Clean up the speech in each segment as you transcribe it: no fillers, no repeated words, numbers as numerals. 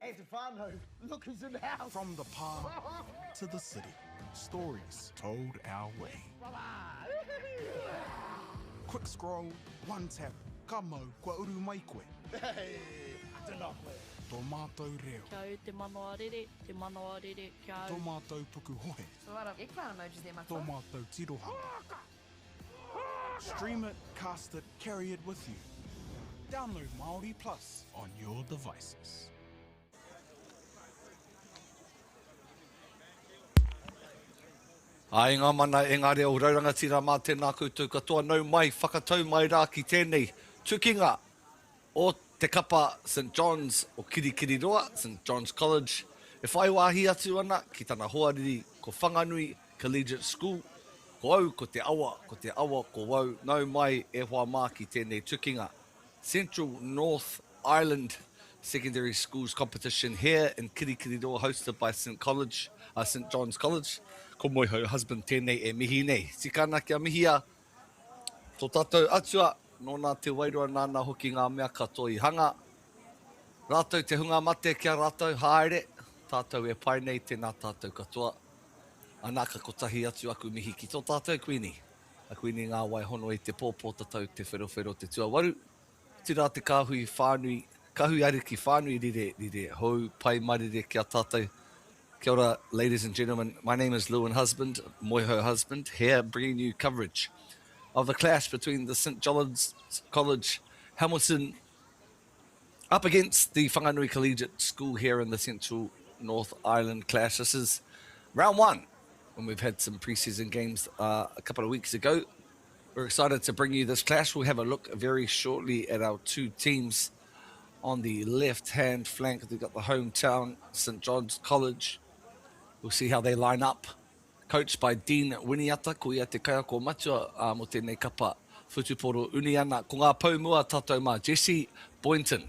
Hey, Stefano, look who's in the house. From the park to the city, stories told our way. Quick scroll, one tap, kamo, kua uru mai koe. Hey, tēnā koe. Tō mātou reo. Kia au te manoarere, kia au. Tō mātou puku hohe. So a lot of eggplant emojis there, Tō Matamata. mātou tirohanga. Stream it, cast it, carry it with you. Download MāORI Plus on your devices. Ai ngā mana e ngā reo rauranga tira mā tēnā koutou katoa nau mai, whakatau mai rā ki tēnei tukinga o te kapa St John's o Kirikiriroa, St John's College. E whai wāhi atu ana ki tana hoariri ko Whanganui Collegiate School, ko au, ko te awa, ko wau, nau mai e hoa mā ki tēnei tukinga. Central North Island Secondary Schools competition here in Kirikiriroa, hosted by St John's College. Ko moi hau husband tēnei e mihi nei. Tikana kia mihia, tō tātou atua, nō te wairua nāna hoki ngā mea katoa I hanga. Rātou te hunga mate kia rātou, haere, tātou e pai nei tēnā tātou katoa. Anaka kotahi atu aku mihi ki tō tātou kuini. A kuini ngā waihono I te pōpō tatau te whero te tuawaru. Tira te kāhui whānui, kāhui ariki whānui rire hou pai marire kia tātou. Kia ora, ladies and gentlemen. My name is Lewin Husband, Moiho Husband, here bringing you coverage of the clash between the St John's College Hamilton up against the Whanganui Collegiate School here in the Central North Island clash. This is round one, when we've had some pre-season games a couple of weeks ago. We're excited to bring you this clash. We'll have a look very shortly at our two teams. On the left-hand flank, we've got the hometown St John's College. We'll see how they line up. Coached by Dean Winiata, ko ia te kaia ko matua mo tēnei kapa whutuporo uniana. Ko ngā paumua tātou mā Jesse Boynton,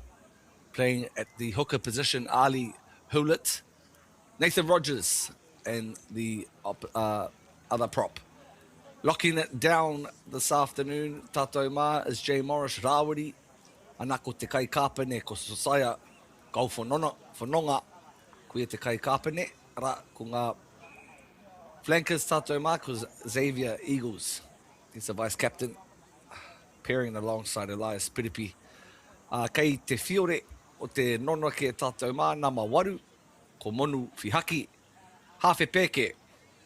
playing at the hooker position, Ali Hewlett. Nathan Rogers and the other prop. Locking it down this afternoon, tātou mā is Jay Morris Rawiri. Ana ko te kai kāpene ko Sosaya Kau Whanonga. Ko ia te kai kāpene. Ra ko ngā flankers tātou mā ko Xavier Eagles. He's the vice captain, pairing alongside Elias Piripi. Kei te whiore o te nono ke tātou mā, nama waru, ko Monu Whihaki. Hawhe pēke,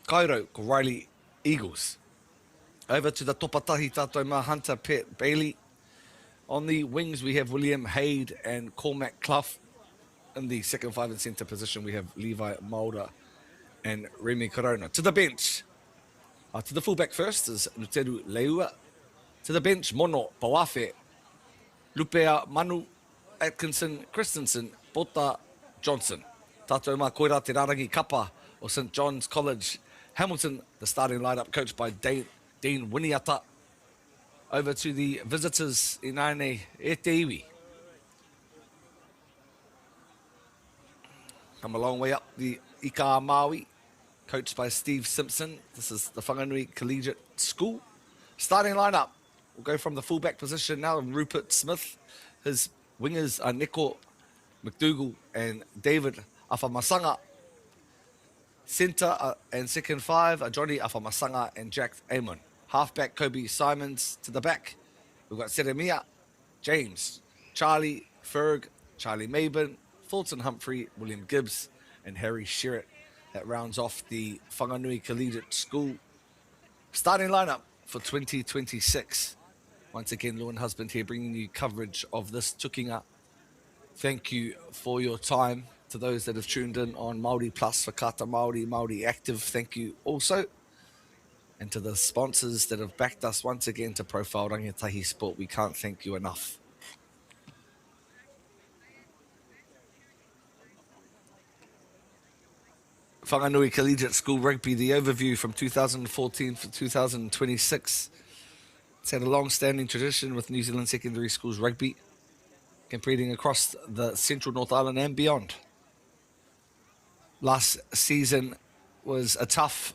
Kairo, ko Riley Eagles. Over to the topatahi tātou mā, Hunter Pet Bailey. On the wings, we have William Haid and Cormac Clough. In the second five and centre position, we have Levi Maura and Remy Corona. To the bench, to the fullback first is Luteru Leua. To the bench, Mono Pawafe, Lupea Manu, Atkinson, Christensen, Bota Johnson. Tātou mā koira te rarangi kapa o St John's College Hamilton, the starting lineup coached by Dean Winiata. Over to the visitors, Inaine e te iwi. Come a long way up the Ika Maui, coached by Steve Simpson. This is the Whanganui Collegiate School. Starting lineup, we'll go from the fullback position now. Rupert Smith. His wingers are Neko McDougall and David Afamasanga. Centre and second five are Johnny Afamasanga and Jack Amon. Halfback Kobe Simons to the back. We've got Seremia, James, Charlie Ferg, Charlie Maben, Fulton Humphrey, William Gibbs, and Harry Sherritt. That rounds off the Whanganui Collegiate School starting lineup for 2026. Once again, Lewin Husband here bringing you coverage of this tukinga. Thank you for your time. To those that have tuned in on MāORI Plus, Whakata MāORI, MāORI Active, thank you also. And to the sponsors that have backed us once again to Profile Rangatahi Sport, we can't thank you enough. Whanganui Collegiate School Rugby, the overview from 2014 for 2026. It's had a long-standing tradition with New Zealand Secondary Schools Rugby, competing across the Central North Island and beyond. Last season was a tough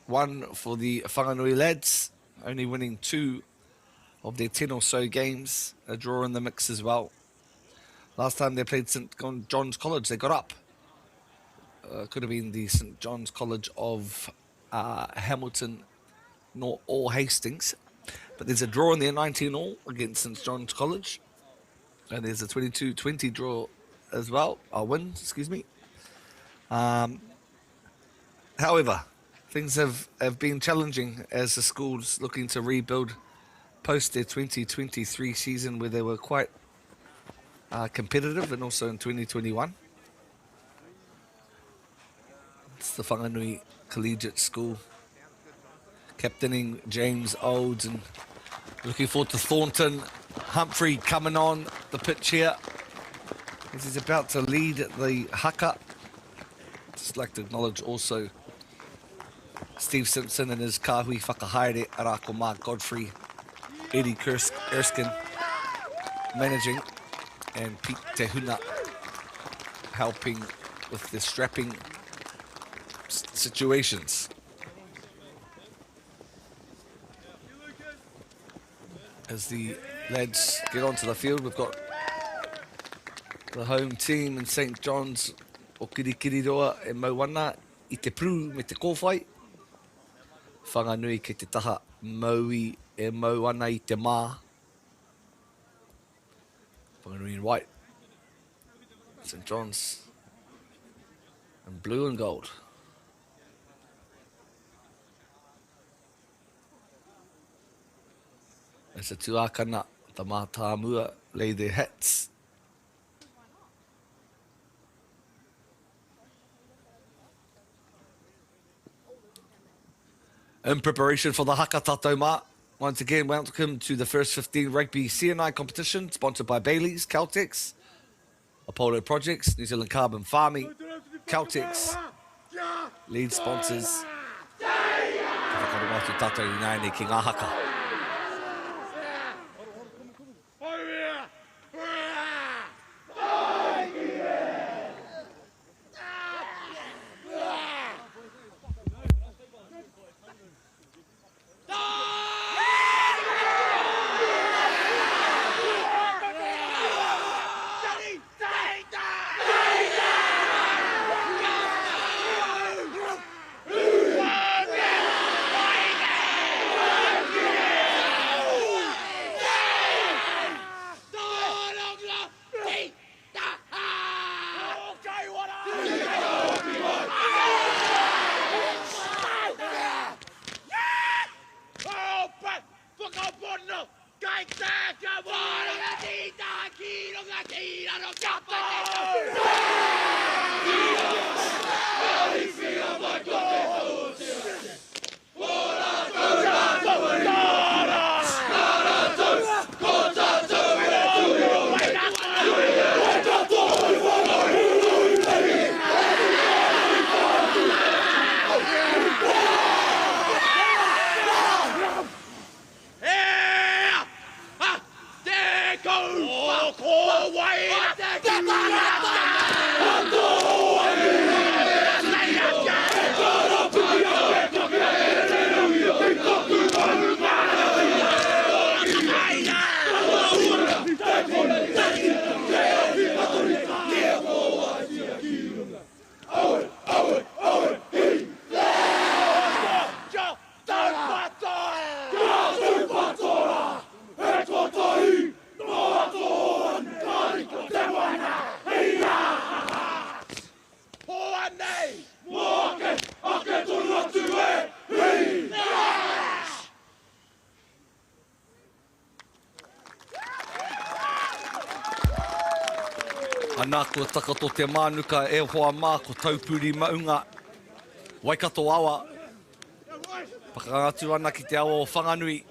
one for the Whanganui lads, only winning 2 of their 10 or so games, a draw in the mix as well. Last time they played St John's College, they got up. Could have been the St John's College of Hamilton or Hastings. But there's a draw in there, 19-all against St John's College. And there's a 22-20 draw as well. Win, excuse me. However, things have been challenging as the school's looking to rebuild post their 2023 season where they were quite competitive, and also in 2021. It's the Whanganui Collegiate School, captaining James Olds, and looking forward to Thornton. Humphrey coming on the pitch here as he's about to lead the haka. Just like to acknowledge also Steve Simpson and his kahui whakahaere, Arako Mark Godfrey, Eddie Erskine managing, and Pete Tehuna helping with the strapping situations. As the lads get onto the field, we've got the home team in St John's o Kirikiriroa e Mauana i te pru me te kōwhai. Whanganui ke te taha Maui e Mauana i te mā. Whanganui in white. St John's in blue and gold. As the tuakana, the Matamata lay their hats. In preparation for the haka tātou mā, once again, welcome to the first 15 Rugby CNI competition, sponsored by Bailey's, Caltex, Apollo Projects, New Zealand Carbon Farming, Caltex, lead sponsors. Whakarongo tātou i nāne ki ngā haka. Anā kua takato te mānuka e hoa mā ko taupuri maunga. Waikato awa. Whakangatu ana ki te awa o Whanganui.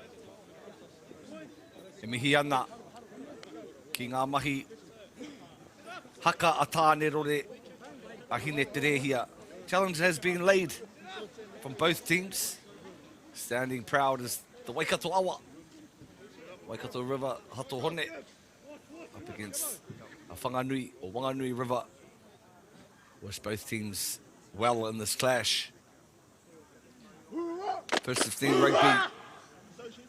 E mihi ana ki ngā mahi haka a tāne rore a hine te rehia. Challenge has been laid from both teams. Standing proud is the Waikato awa. Waikato River Hato Hone up against a Whanganui or Whanganui River. Wish both teams well in this clash. First 15 rugby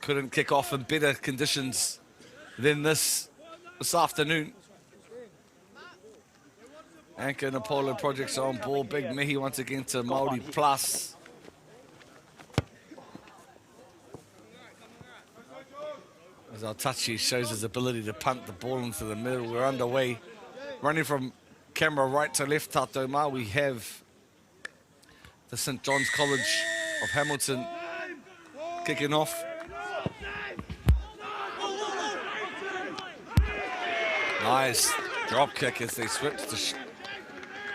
couldn't kick off in better conditions than this afternoon. Anchor and Apollo projects are on board. Big mihi once again to Māori Plus. As Tachi shows his ability to punt the ball into the middle. We're underway. Running from camera right to left, Tatou Mā, we have the St John's College of Hamilton kicking off. Nice drop kick as they switch to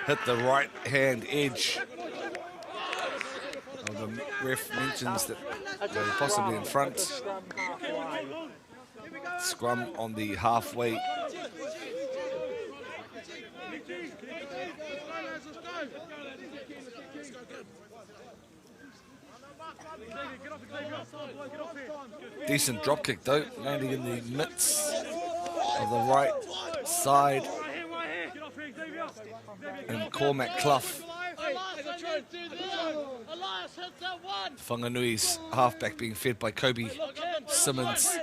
hit the right hand edge. Oh, the ref mentions that they're possibly in front. Scrum on the halfway. Decent drop kick though, landing in the midst of the right side. And Cormac Clough, Whanganui's halfback, being fed by Kobe Simmons.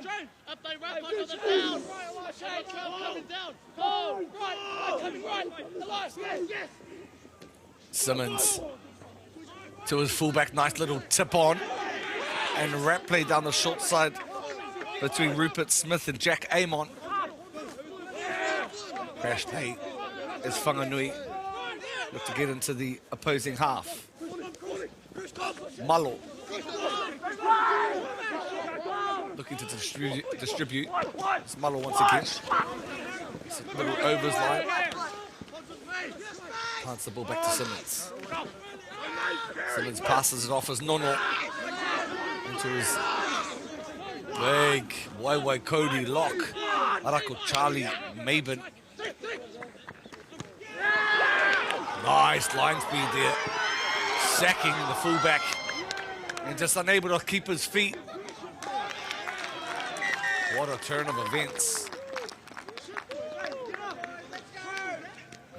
Simmons to his fullback, nice little tip on, and a wrap play down the short side between Rupert Smith and Jack Amon. Crash play as Whanganui look to get into the opposing half. Malo looking to distribute. It's Malo once again. It's a little overs line. Plants the ball back to Simmons. Simmons passes it off as Nono into his big Waiwai Cody lock. Arako Charlie Maben. Nice line speed there. Sacking the fullback and just unable to keep his feet. What a turn of events.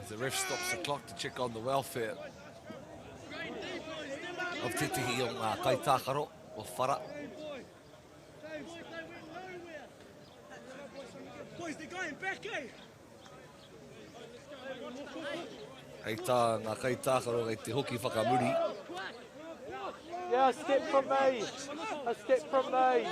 As the ref stops the clock to check on the welfare of Titihi o ngā kaitākaro o Whara. Boys, they're going back, eh? Hei tā ngā kaitākaro kei te hoki whakamuri. Yeah, a step from me. A step from me.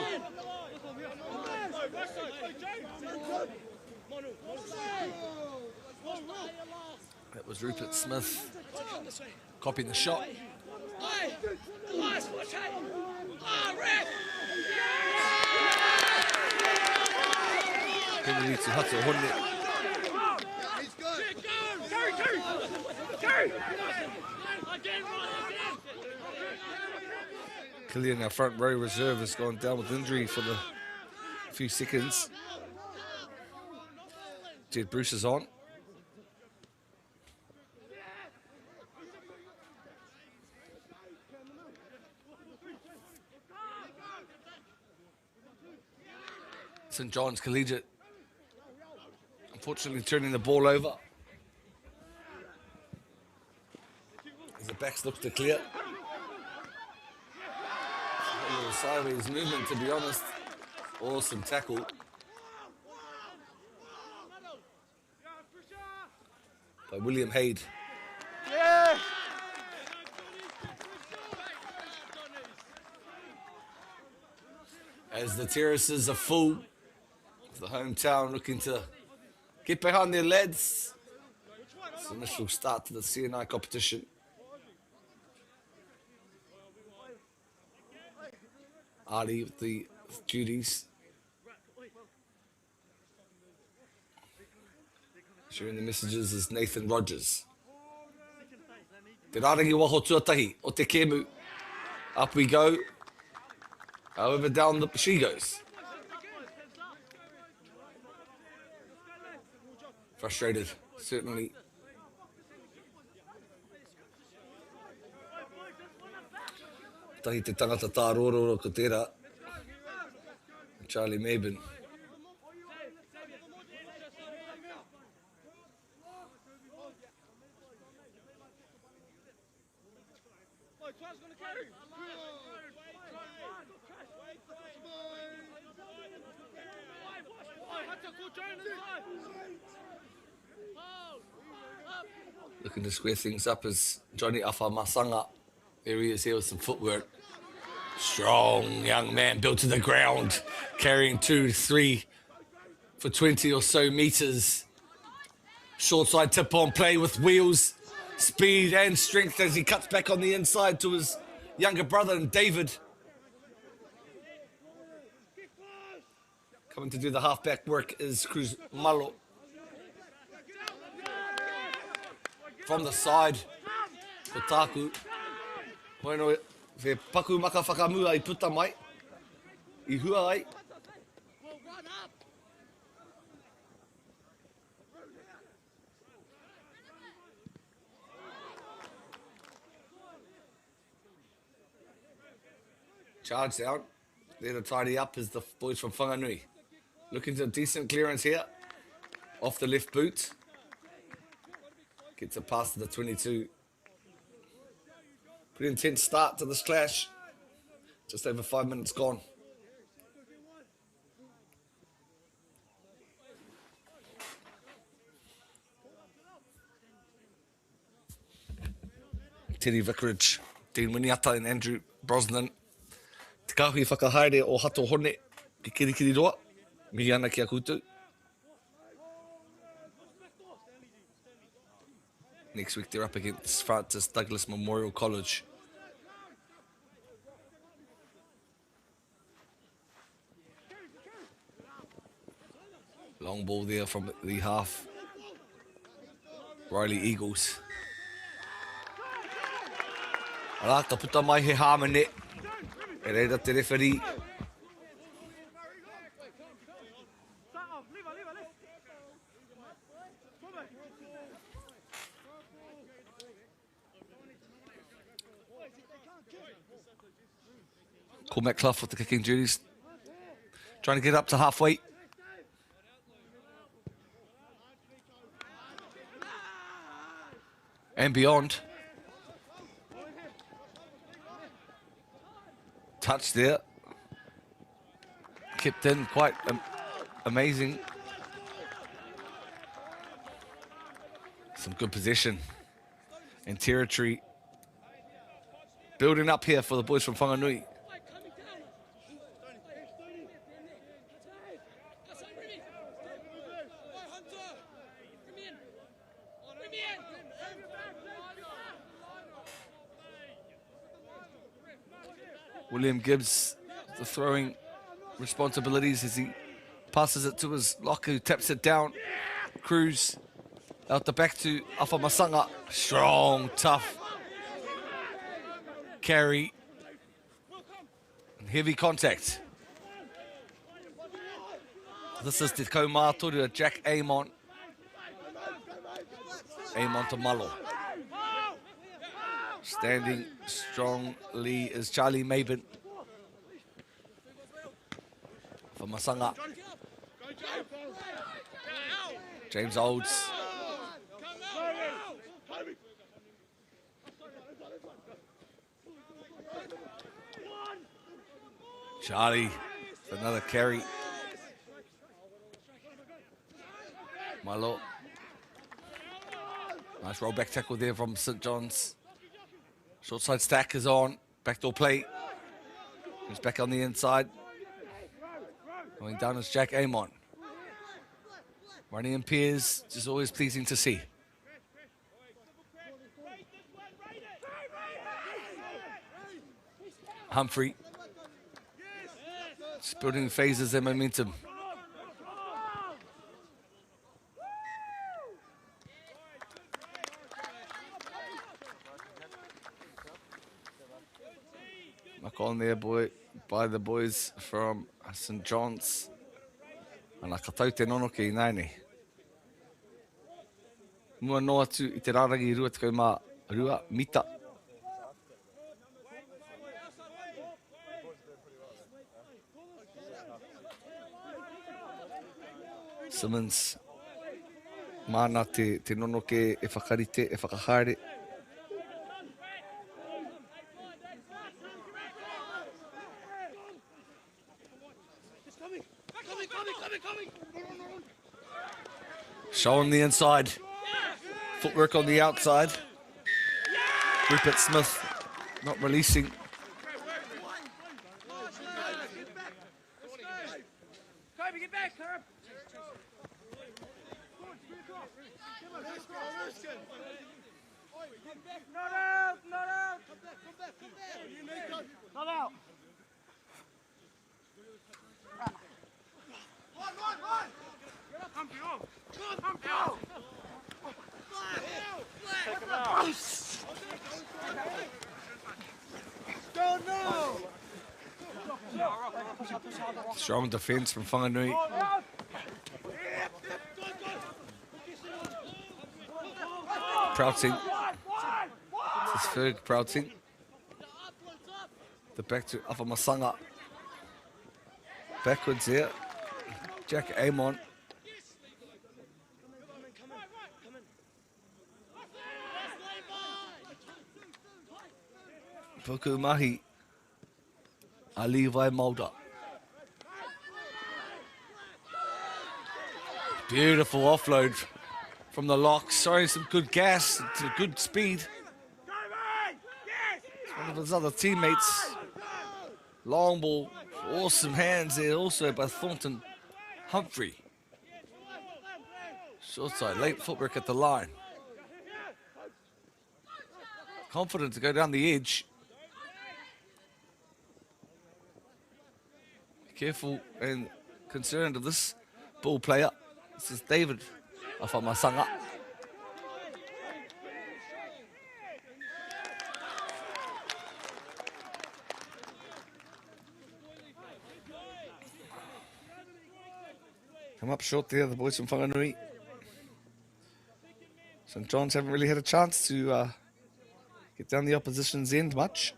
That was Rupert Smith copying the shot. Henry to Hato Honne. Killian, our front row reserve, has gone down with injury for the few seconds. Jed Bruce is on. St John's Collegiate, unfortunately, turning the ball over. As the backs look to clear. A little sideways movement, to be honest. Awesome tackle. By William Haid. Yeah. As the terraces are full, the hometown looking to get behind their lads. It's the initial start to the CNI competition. Ali with the duties. Sharing the messages is Nathan Rogers. Te rārangi waho tuatahi o te kemu. Up we go. However, down she goes. Frustrated, certainly. Tahi te tangata tā rōroro ko tērā. Charlie Maben. Looking to square things up as Johnny Afamasanga. There he is here with some footwork. Strong young man built to the ground, carrying 2-3 for 20 or so meters. Short side tip on play with wheels, speed and strength as he cuts back on the inside to his younger brother and David. Coming to do the halfback work is Cruz Malo. From the side, for Taku. Bueno, ve paku maka whakamua I puta mai. I hua ai. Charge down. There to tidy up is the boys from Whanganui. Looking for a decent clearance here. Off the left boot. Gets it past to the 22. Pretty intense start to this clash. Just over 5 minutes gone. Terry Vicarage, Dean Winiata and Andrew Brosnan. Te kahui whakahaere o hato hone ki kirikiri roa. Mihi ana ki a koutou. Next week they're up against Francis Douglas Memorial College. Long ball there from the half. Riley Eagles. Ara, ka puta mai he hāmene. E reira te referee. Cole McClough with the kicking duties. Trying to get up to halfway. And beyond. Touch there. Kept in, quite amazing. Some good possession and territory. Building up here for the boys from Whanganui. William Gibbs, the throwing responsibilities as he passes it to his locker, who taps it down. Cruz out the back to Afamasanga. Strong, tough carry. And heavy contact. This is Te Kaumātoru, Jack Amon. Amon to Malo. Standing strongly is Charlie Maben for Masanga. James Olds. Charlie for another carry. Malo. Nice rollback tackle there from St. John's. Short side stack is on. Backdoor play. He's back on the inside. Going down is Jack Amon. Running in pairs, just always pleasing to see. Humphrey. Just building phases and momentum. Knock on there, boy, by the boys from St. John's. Ana ka tau te nono ki nai. Mua no atu I te rārangi rua te kaumā rua mita. Simmons. Mana te nono ke e whakarite, e whakahaere. Show on the inside. Footwork on the outside. Rupert Smith not releasing. Get back, Herb. Not out, not out. Not out. Take him out. Strong defence from Whanganui. Prouting. This is Ferg Prouting. The back to Afamasanga. Backwards here. Jack Amon. Puku Mahi. Levi Mulder. Beautiful offload from the lock. Sorry, some good gas, to good speed. It's one of his other teammates. Long ball, awesome hands there also by Thornton Humphrey. Short side, late footwork at the line. Confident to go down the edge. Careful and concerned of this ball player. This is David Afamasanga. Come up short there, the boys from Whanganui. St John's haven't really had a chance to get down the opposition's end much.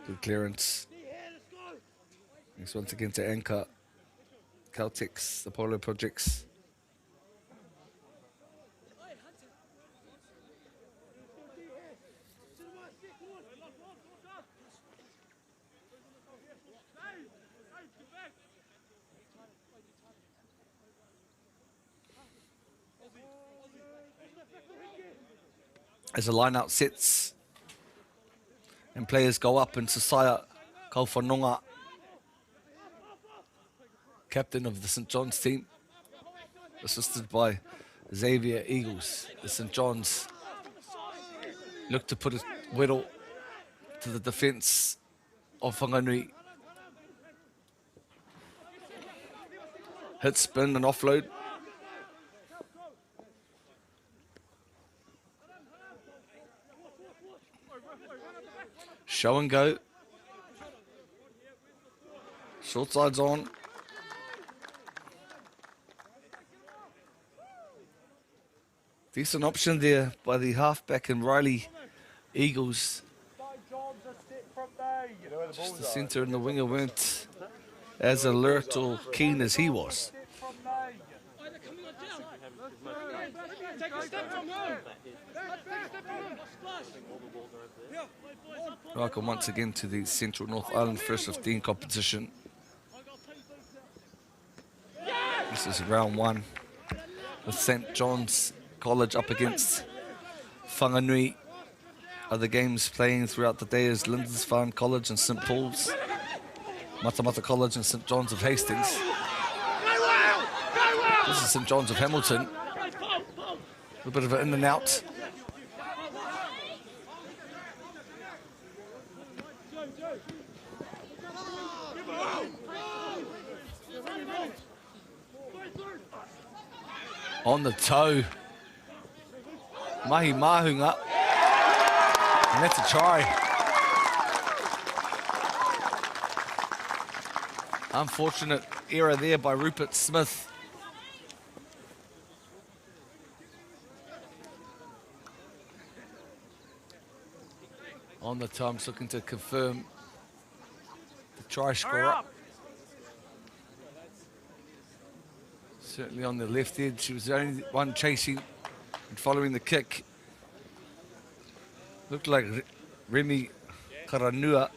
Good clearance. Thanks once again to Anchor, Caltex, Apollo Projects. As the line-out sits and players go up, and Sasaya Kauwhanonga, captain of the St John's team, assisted by Xavier Eagles. The St John's look to put a whittle to the defence of Whanganui. Hit, spin and offload. Show and go. Short side's on. Decent option there by the halfback and Riley Eagles. Just the centre and the winger weren't as alert or keen as he was. Welcome once again to the Central North Island First 15 competition. This is round one with St John's College up against Whanganui. Other games playing throughout the day is Lindisfarne College and St Paul's, Matamata College and St John's of Hastings. This is St John's of Hamilton. A bit of an in and out. On the toe. Mahi Mahunga. And that's a try. Unfortunate error there by Rupert Smith. On the toe, I'm just looking to confirm the try scorer. Certainly on the left edge. She was the only one chasing and following the kick. Looked like Remy Karanua.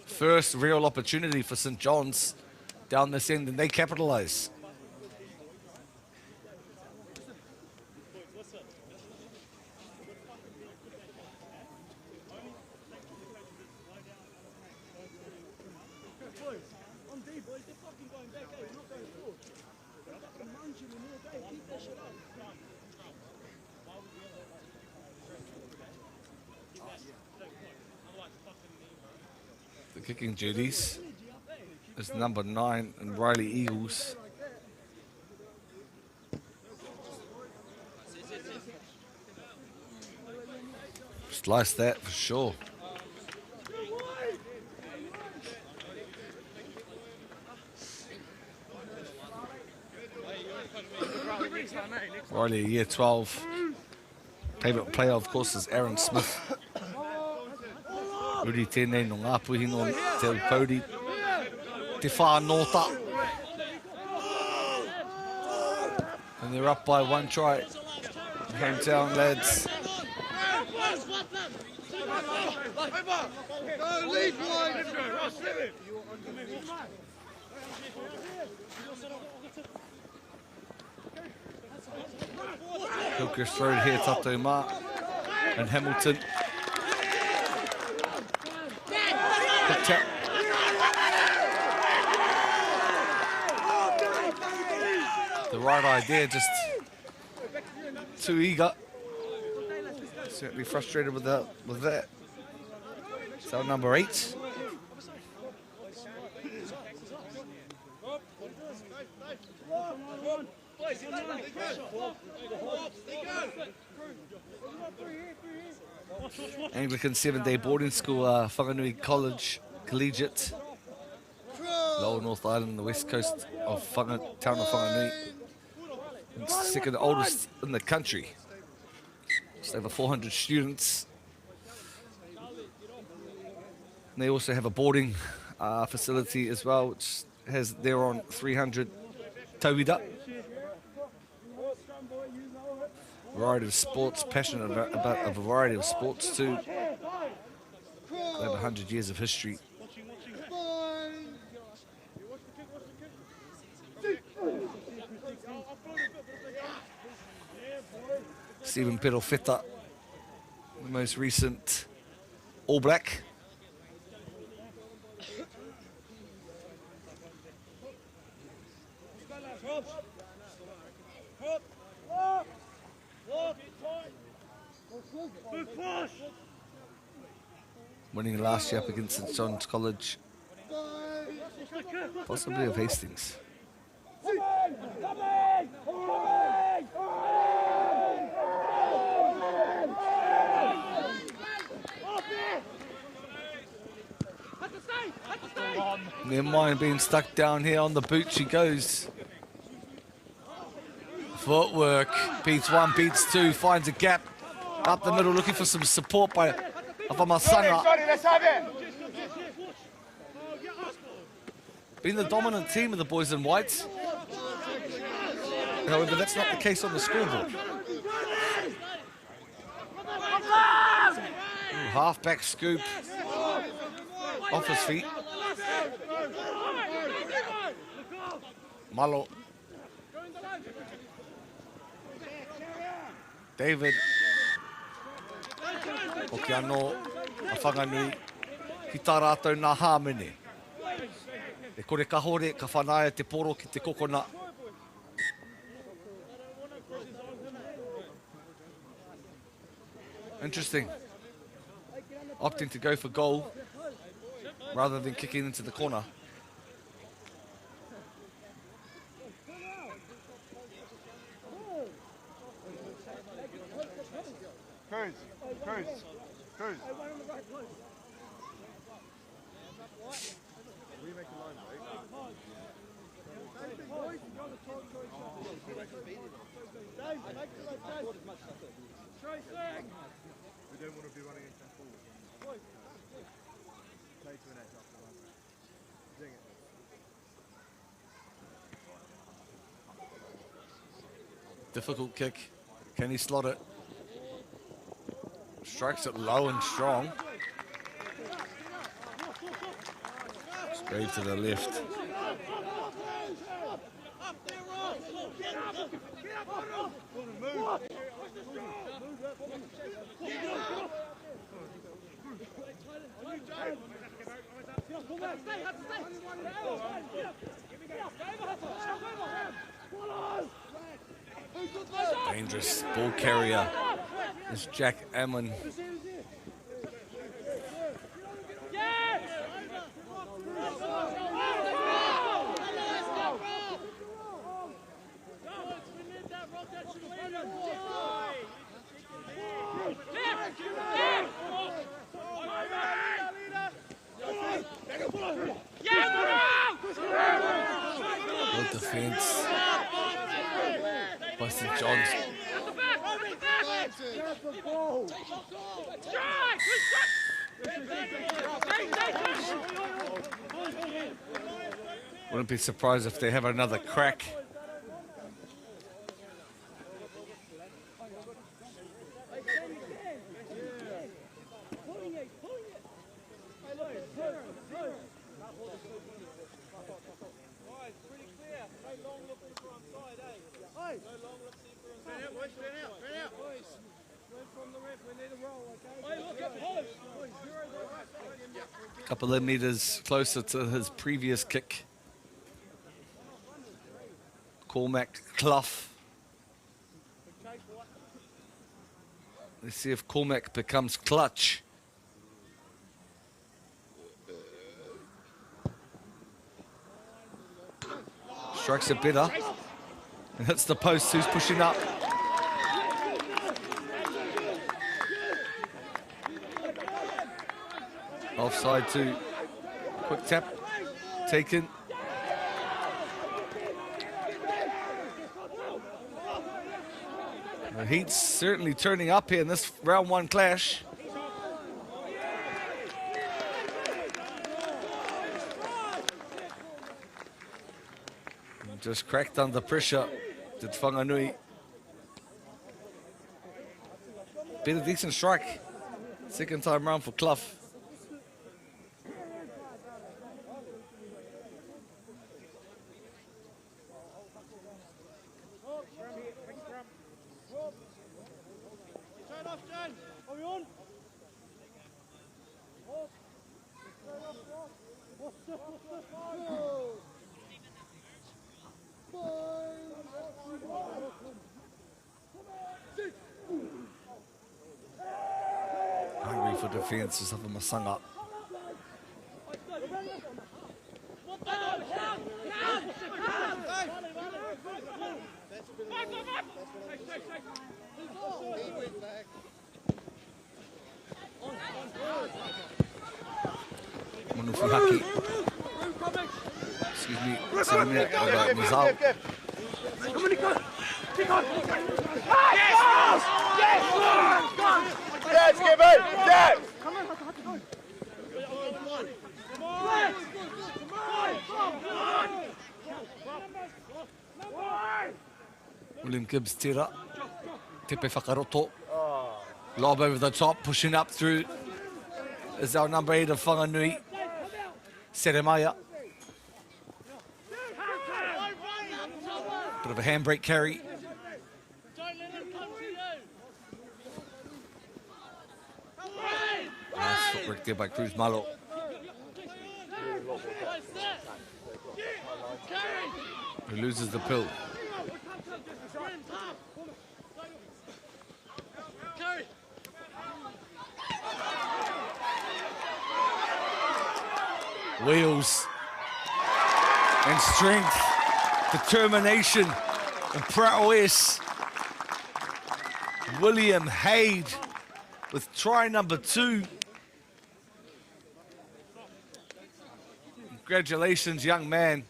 First real opportunity for St. John's down this end, and they capitalise. The kicking duties is number 9 and Riley Eagles. Slice that for sure. Riley, year 12. Favourite player, of course, is Aaron Smith. Uri tēnei no ngā puhi no te upauri. Te whānota. And they're up by 1 try. Hometown lads. Hooker's thrown here, Tato Ma and Hamilton. Good tap. The right idea, just too eager. Certainly frustrated with that. So number 8. Anglican 7-day boarding school, Whanganui Collegiate, Lower North Island, the west coast of town of Whanganui. It's the second oldest in the country. Just over 400 students. And they also have a boarding facility as well, which has their on 300 tauira. Variety of sports, passionate about a variety of sports too. Over 100 years of history. Stephen Perofeta, the most recent All Black. Winning last year up against St. John's College, possibly of Hastings. Never mind being stuck down here on the boot, she goes. Footwork, beats 1, beats 2, finds a gap up the middle, looking for some support by Afamasanga. Been the dominant team of the boys in white. However, that's not the case on the scoreboard. Halfback scoop off his feet. Malo. David. Hoki anō a Whanganui. Ki tā rātou nā hāmene. E kore ka hore, ka whanaia te poro ki te kokona. Interesting. Opting to go for goal rather than kicking into the corner. Cruz. We don't want to be running into forward. Difficult kick. Can he slot it? Strikes it low and strong. Straight to the left. Dangerous ball carrier is Jack Ammon. Good defense by St. John's. Wouldn't be surprised if they have another crack. Couple of meters closer to his previous kick. Cormac Clough. Let's see if Cormac becomes clutch. Strikes it better. And hits the post. Who's pushing up? Offside to quick tap. Taken. The heat's certainly turning up here in this round one clash. Just cracked under pressure, did Whanganui. Been a decent strike. Second time round for Clough. Hungry for defence, just having my sung up. Haki. Excuse me, Mazal. Yes, give it! Yes! William Gibbs tira. Tepe Whakaroto. Lob over the top, pushing up through is our number 8 of Whanganui, Seremaya. Bit of a handbrake carry. Nice footwork there by Cruz Malo. Who loses the pill. Wheels and strength, determination and prowess. William Haid with try number 2. Congratulations, young man.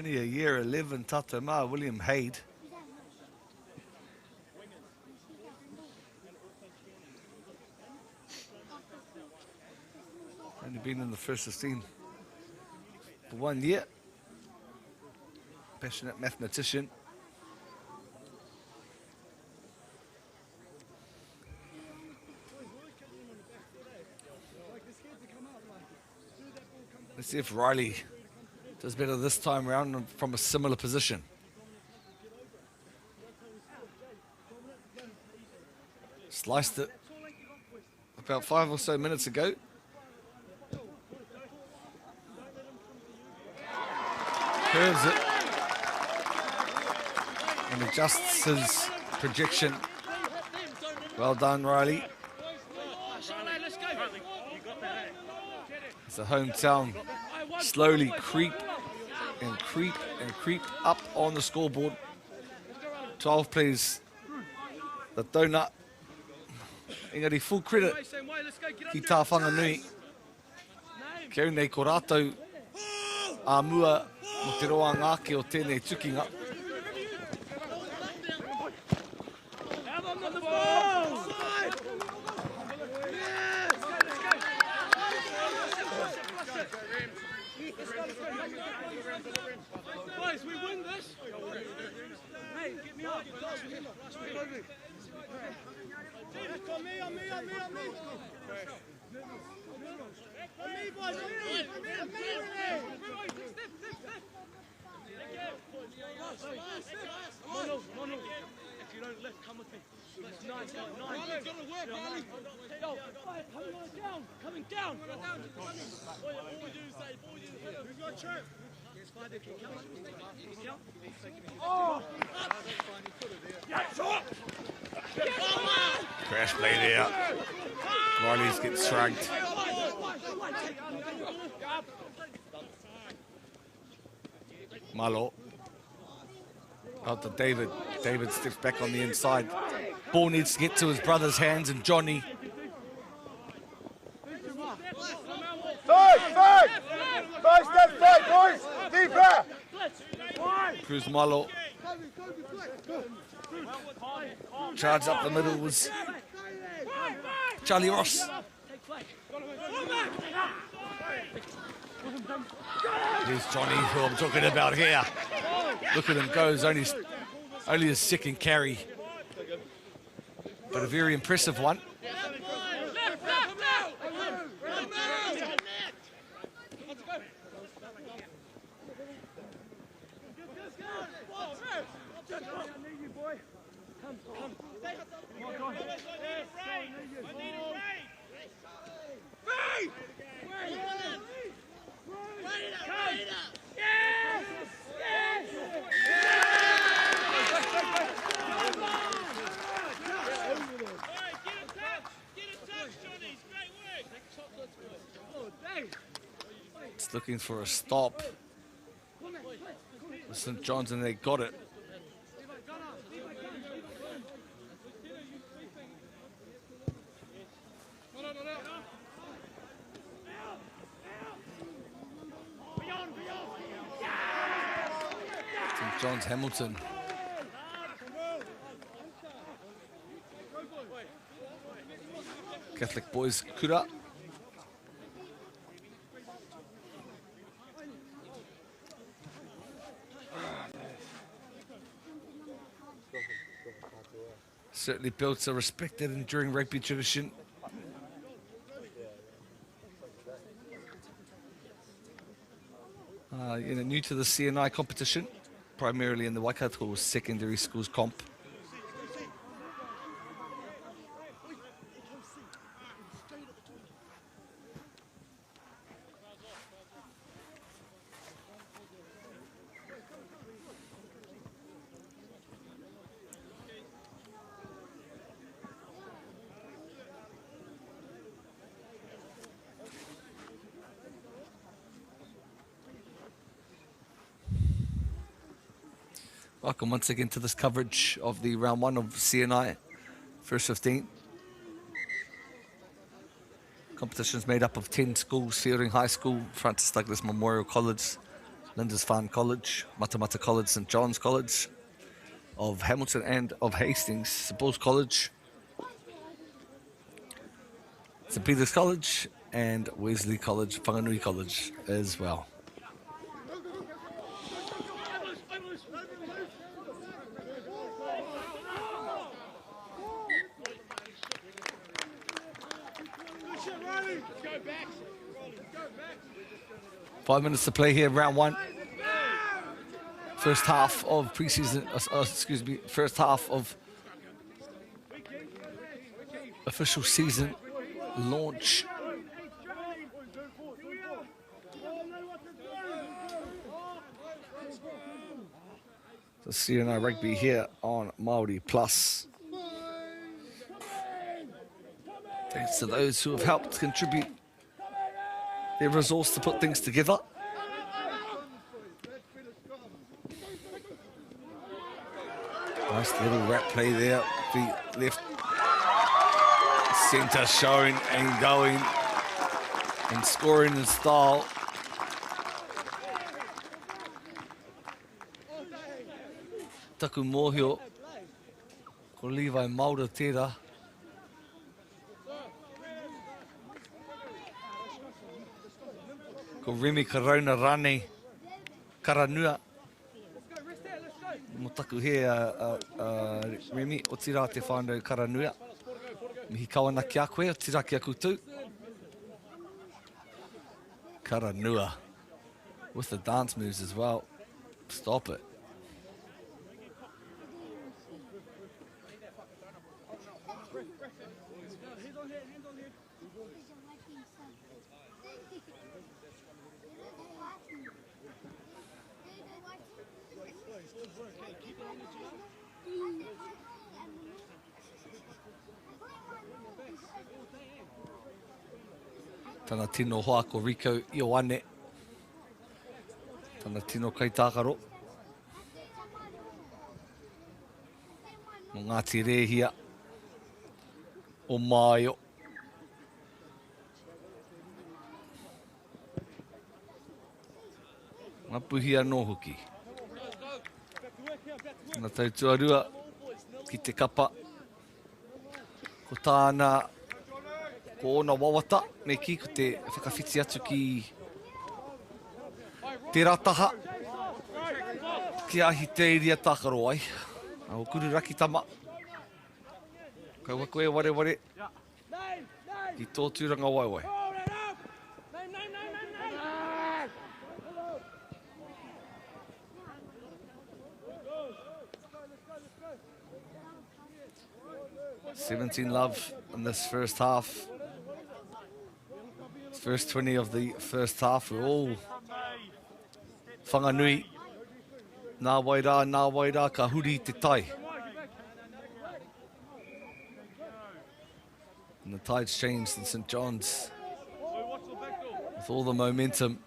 Only a year 11 Tatama, William Haid. Only been in the first 16 for 1 year. Passionate mathematician. Let's see if Riley does better this time around from a similar position. Sliced it about 5 or so minutes ago. Curves it and adjusts his projection. Well done, Riley. It's a hometown slowly creep and creep and creep up on the scoreboard. 12 plays the donut. Engari, full credit ki tā Whanganui. Keu nei ko rātou a mua mo te roa ngāke o tēnei tukinga. Boys, we win this. Hey, get me up. On me. On me, boys. On me. Mono. If you don't lift, come with me. That's 9. It's gonna work, Barney. Coming down. All we do is say, who's got chirp? Crash play there. Riley's gets shrugged. Malo. Out to David. David steps back on the inside. Ball needs to get to his brother's hands and Johnny. Five steps back, boys! Deeper! Cruz Malo. Charge up the middle was Charlie Ross. Here's Johnny, who I'm talking about here. Look at him go, only his second carry. But a very impressive one. It's looking for a stop. St. John's, and they got it. St. John's Hamilton. Catholic boys Kura. Certainly built a respected and enduring rugby tradition. New to the CNI competition, primarily in the Whanganui Secondary Schools comp. Welcome once again to this coverage of the round 1 of CNI, first 15. Competition is made up of 10 schools: Feilding High School, Francis Douglas Memorial College, Lindisfarne College, Matamata College, St John's College, of Hamilton and of Hastings, St Paul's College, St Peter's College, and Wesley College, Whanganui College as well. Go back. 5 minutes to play here, round one. First half of preseason, first half of official season launch. The CNI Rugby here on MΑORI Plus. Thanks to those who have helped contribute their resource to put things together. Nice little wrap play there. The left centre showing and going and scoring in style. Taku mōhio ko Levi Maura tērā. Ko Remy Karona Rane Karanua. Mo taku he Remy, o tira te whānau Karanua. Mihi kawana ki a koe, o tira ki a koutou. Karanua. With the dance moves as well. Stop it. Tana tino hoa ko Rico Ioane. Tana tino kai tākaro. Mo Ngāti Rehia. O Māio. Ngapuhia no hoki. Nā tautua rua ki te kapa. Ko tāna ko ona wawata me ki ko te whakawhiti atu ki te rataha ki ahi te iria tākaro ai. O kuru raki tama. Kaua koe ware ware ki tō tūranga waiwai. $17 love in this first half. First 20 of the first half, we're all whanganui. Nā wairā, ka huri te tai. And the tide's changed in St John's with all the momentum.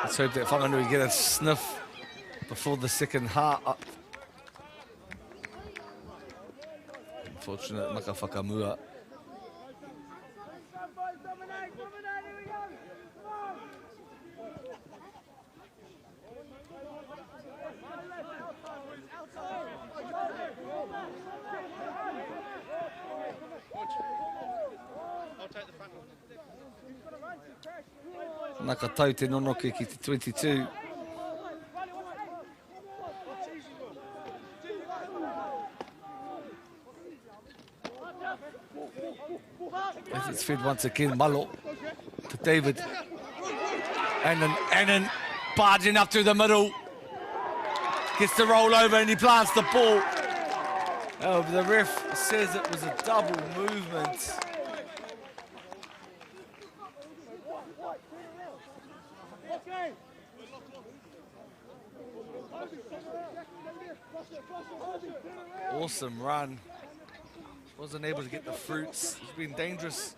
Let's hope that Whanganui get a sniff before the second half. Unfortunate maka whakamua. Naka tau te nonoke ki te 22. As it's fed once again, Malo to David. Annan barging up through the middle. Gets the roll over and he plants the ball. Oh, the ref says it was a double movement. Awesome run. Wasn't able to get the fruits. He's been dangerous.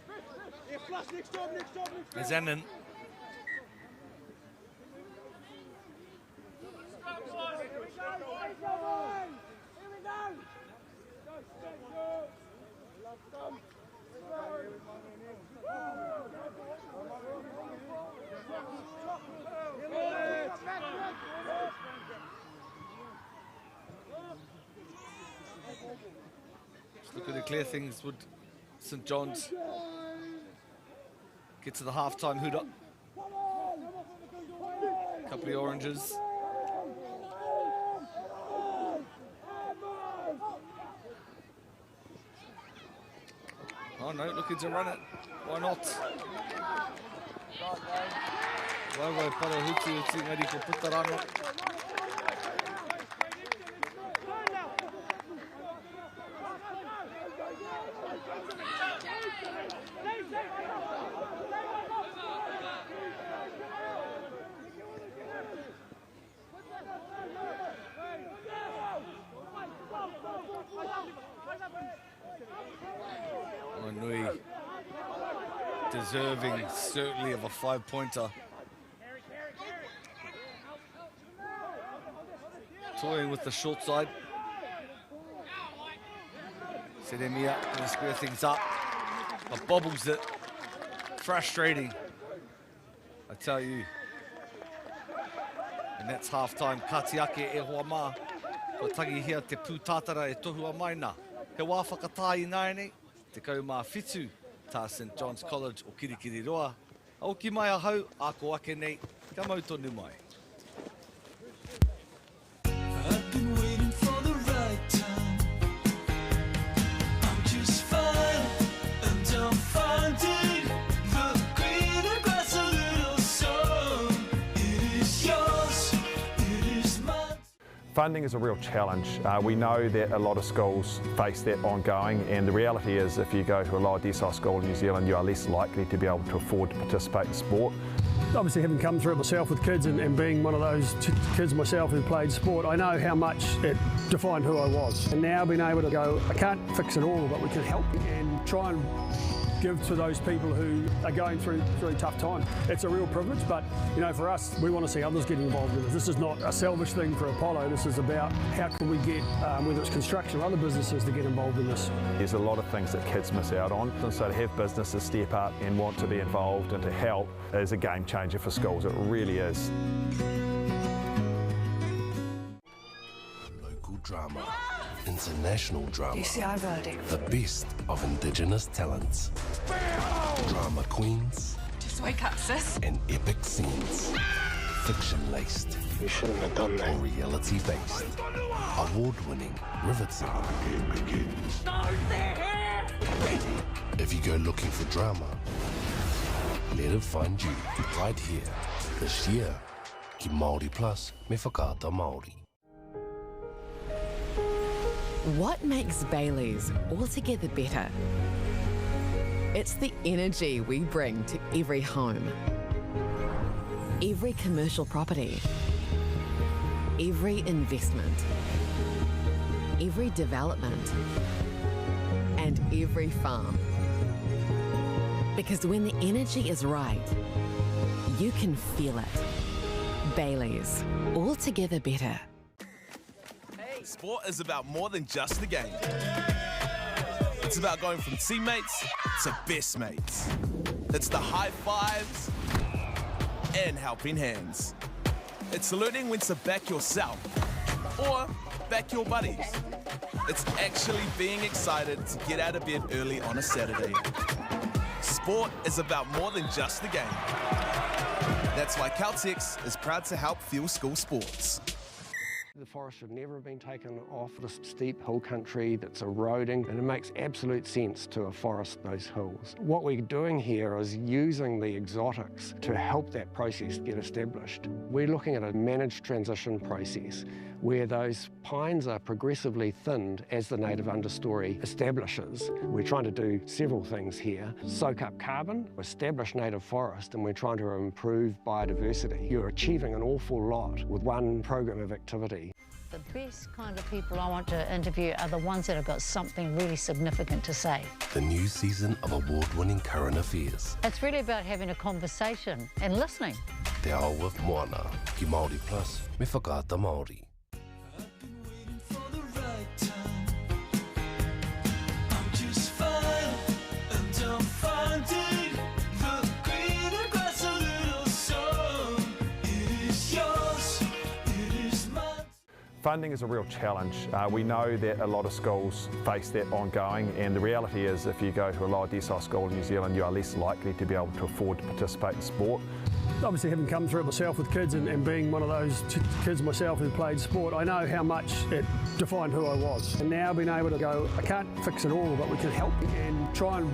As Annan. Just looking to clear things with St John's. Get to the half-time hoot up. Couple of oranges. Oh no, looking to run it. Why not? Wai para huti o tingari ko putarano. Whanganui deserving certainly of a 5-pointer. Toying with the short side. Sedemia going to square things up. But bobbles it. Frustrating, I tell you. And that's half-time. Katiake e hoa mā. Ko tangi hia te pūtātara e tohua maina. He wā whakatāi naene. Te kaumā whitu. Tā St John's College o Kirikiriroa. Aoki mai ahau, a ko ake nei. Ka mau tonu mai. I've been waiting for the right time. I'm just fine, and I'm finding the greener grass a little song. It is yours, it is mine. Funding is a real challenge. We know that a lot of schools face that ongoing, and the reality is if you go to a lower decile school in New Zealand, you are less likely to be able to afford to participate in sport. Obviously, having come through it myself with kids and being one of those kids myself who played sport, I know how much it defined who I was. And now being able to go, I can't fix it all, but we can help and try and give to those people who are going through really tough times. It's a real privilege, but you know, for us, we want to see others getting involved in this. This is not a selfish thing for Apollo. This is about how can we get, whether it's construction or other businesses, to get involved in this. There's a lot of things that kids miss out on, and so to have businesses step up and want to be involved and to help is a game changer for schools. It really is. Local drama, international drama, XV Rugby. the best of Indigenous talents, drama queens, Just wake up, sis. and epic scenes, fiction-laced You shouldn't have done that. or reality-based, award-winning, riveting. If you go looking for drama, let it find you right here, this year. Ki Māori Plus, me whakaata Māori. What makes Bailey's altogether better? It's the energy we bring to every home, every commercial property, every investment, every development, and every farm. Because when the energy is right, you can feel it. Bailey's, altogether better. Sport is about more than just the game. It's about going from teammates to best mates. It's the high fives and helping hands. It's learning when to back yourself or back your buddies. It's actually being excited to get out of bed early on a Saturday. Sport is about more than just the game. That's why Caltex is proud to help fuel school sports. The forest should never have been taken off this steep hill country that's eroding, and it makes absolute sense to afforest those hills. What we're doing here is using the exotics to help that process get established. We're looking at a managed transition process where those pines are progressively thinned as the native understory establishes. We're trying to do several things here. Soak up carbon, establish native forest, and we're trying to improve biodiversity. You're achieving an awful lot with one program of activity. The best kind of people I want to interview are the ones that have got something really significant to say. The new season of award-winning current affairs. It's really about having a conversation and listening. Te ao with Moana, Ki Māori Plus, me whakaata Māori. I'm just fine, and Funding is a real challenge. We know that a lot of schools face that ongoing, and the reality is if you go to a lower decile school in New Zealand, you are less likely to be able to afford to participate in sport. Obviously, having come through it myself with kids and being one of those kids myself who played sport, I know how much it defined who I was. And now being able to go, I can't fix it all, but we can help and try and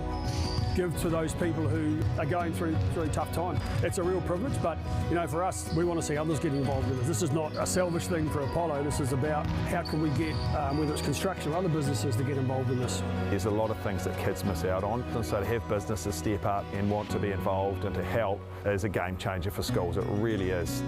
give to those people who are going through a tough time. It's a real privilege, but you know, for us, we want to see others get involved in this. This is not a selfish thing for Apollo. This is about how can we get, whether it's construction or other businesses, to get involved in this. There's a lot of things that kids miss out on, and so to have businesses step up and want to be involved and to help is a game changer for schools. It really is.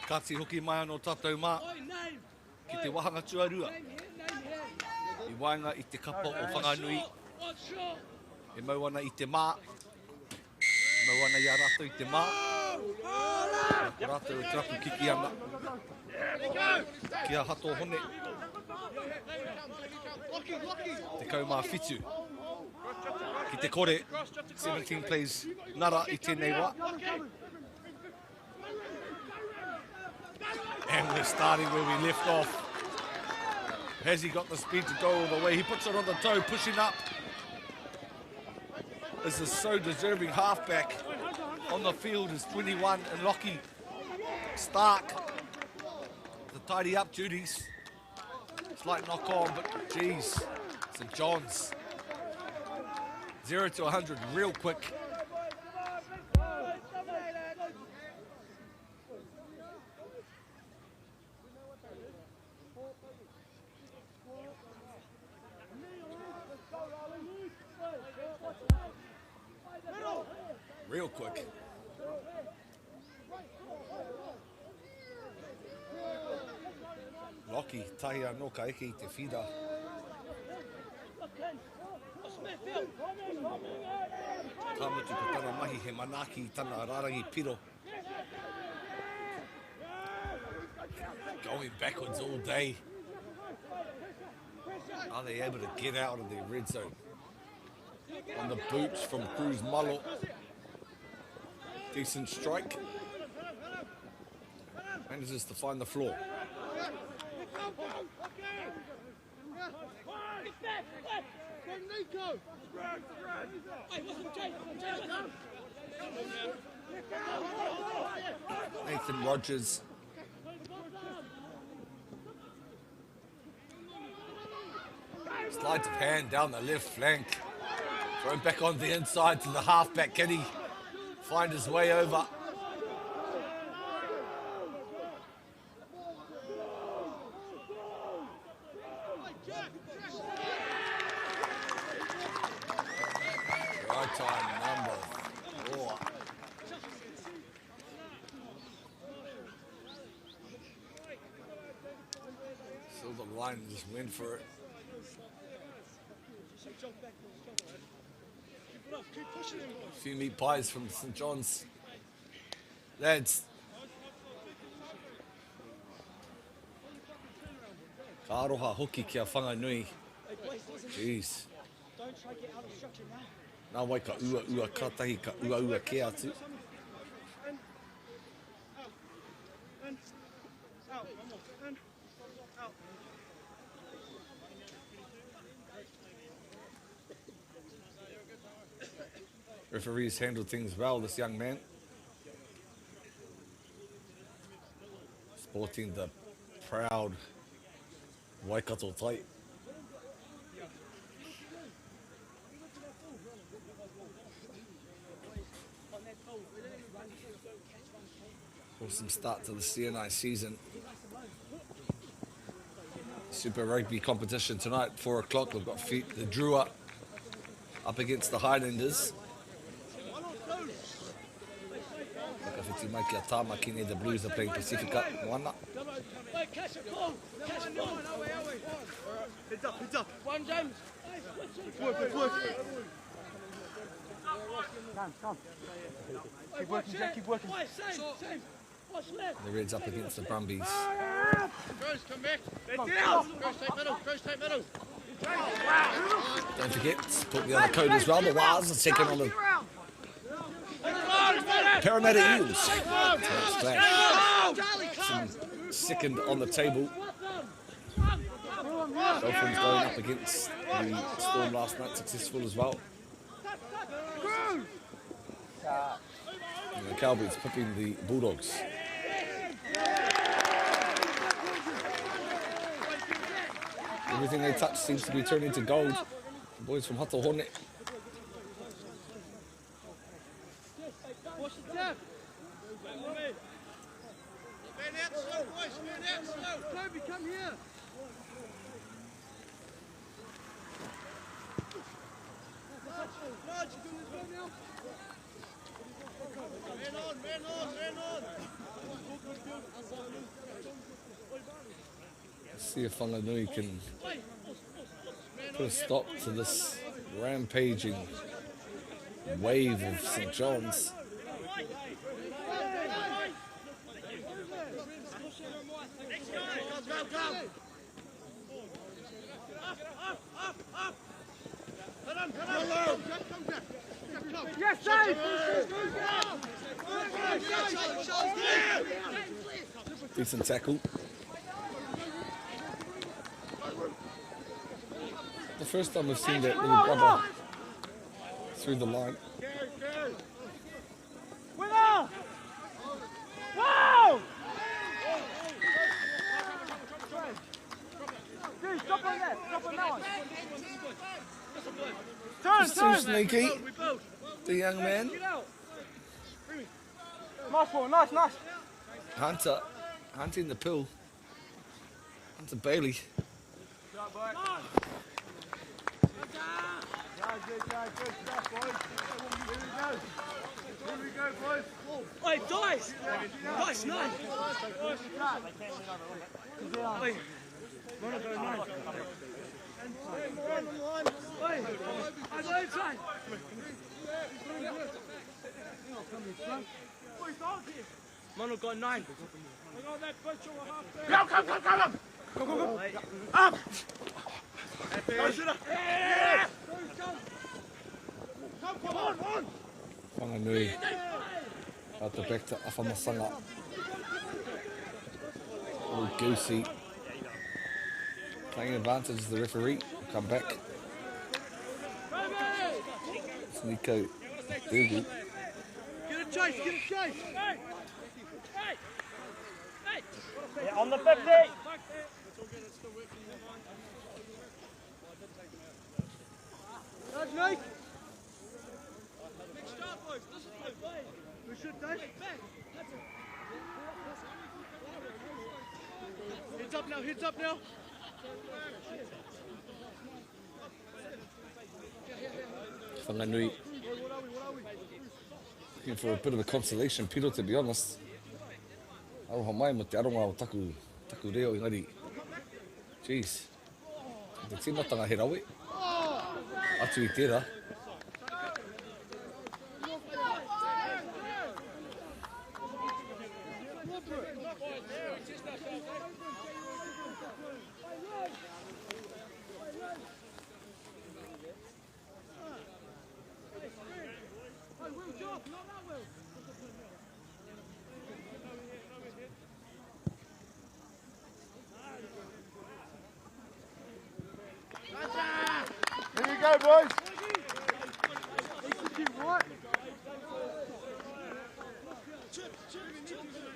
Kāti hoki mai anō tātou mā, ki te wahanga tuarua. I waenga I te kapa o Whanganui. E mau ana I te mā. Mau ana ia rātou I te mā. Ko rātou e trapu kiki ana. Kia hato hone. Te kaumā whitu. Ki te kore, 17 plays nara I tēnei wā. And we're starting where we left off. Has he got the speed to go all the way? He puts it on the toe, pushing up. This is so deserving halfback. On the field is 21 and Lockie Stark. The tidy up duties. Slight knock on, but geez, St John's. 0 to 100 real quick. Real quick. Lockie, tahi anō ka eke I te whira. Kāmutu ka tana mahi he manaki I tana rārangi piro. Going backwards all day. Are they able to get out of their red zone? On the boots from Cruz Malo. Decent strike. Manages to find the floor. Nathan Rogers. Sleight of hand down the left flank. Thrown back on the inside to the halfback. Can he find his way over? Right time number 4. Silver line just went for it. A few meat pies from St John's. Lads. Ka aroha hoki kia Whanganui. Jeez. Don't try to get out of structure now. Nā wai ka ua kātahi, ka ua ke atu. Out, one more. Out. Referees handled things well, this young man. Sporting the proud Waikato type. Awesome start to the CNI season. Super Rugby competition tonight, 4 o'clock. We've got the Drua up against the Highlanders. Whakawhiti mai kia Tāmakine, the Blues are playing Pacifica. Moana. Catch it, ball. Heads up. One, James. Good work. Come. Keep working, Jack, keep working. Same. Watch left. The Reds up against the Brumbies. Gross, come back. Down. Gross, take middle. Don't forget, put the other code as well. The Waz are second on the Parramatta Eels. Second on the table. Dolphins going up against the Storm last night, successful as well. And the Cowboys pipping the Bulldogs. Everything they touch seems to be turning to gold. The boys from Hata Hone. Watch the tap. Man out slow, boys. Man out slow. Toby, come here. Nudge, you doing this well now? Man on. Let's see if Whanganui can put a stop to this rampaging wave of St. John's. Yes, Dave! Decent tackle. The first time we've seen that little brother through the line. Winner! Wow! Dude, stop on that. Stop on that one. Too sneaky, the young man. Nice ball, nice. Hunter in the pool. Hunter Bailey. Here we go, boys. Oi, Dice! Dice, nice! Oi, wanna go nine? Oi, I go inside! Mono got 9. Go! Go! Up! Come on! Whanganui out the back to Afamasanga. Oh, Goosey playing advantage of the referee. Come back. It's Nico Dugu. Get a chase! Yeah, on the 50. That's Nick. Next start, boys. This is my play. We should take it back. Heads up now. Whanganui looking for a bit of a consolation, Piro, to be honest. Aroha mai mo te aronga o taku reo ingari. Jeez. Te tīmatanga he rawe. Atu I tērā. Here you go, boys.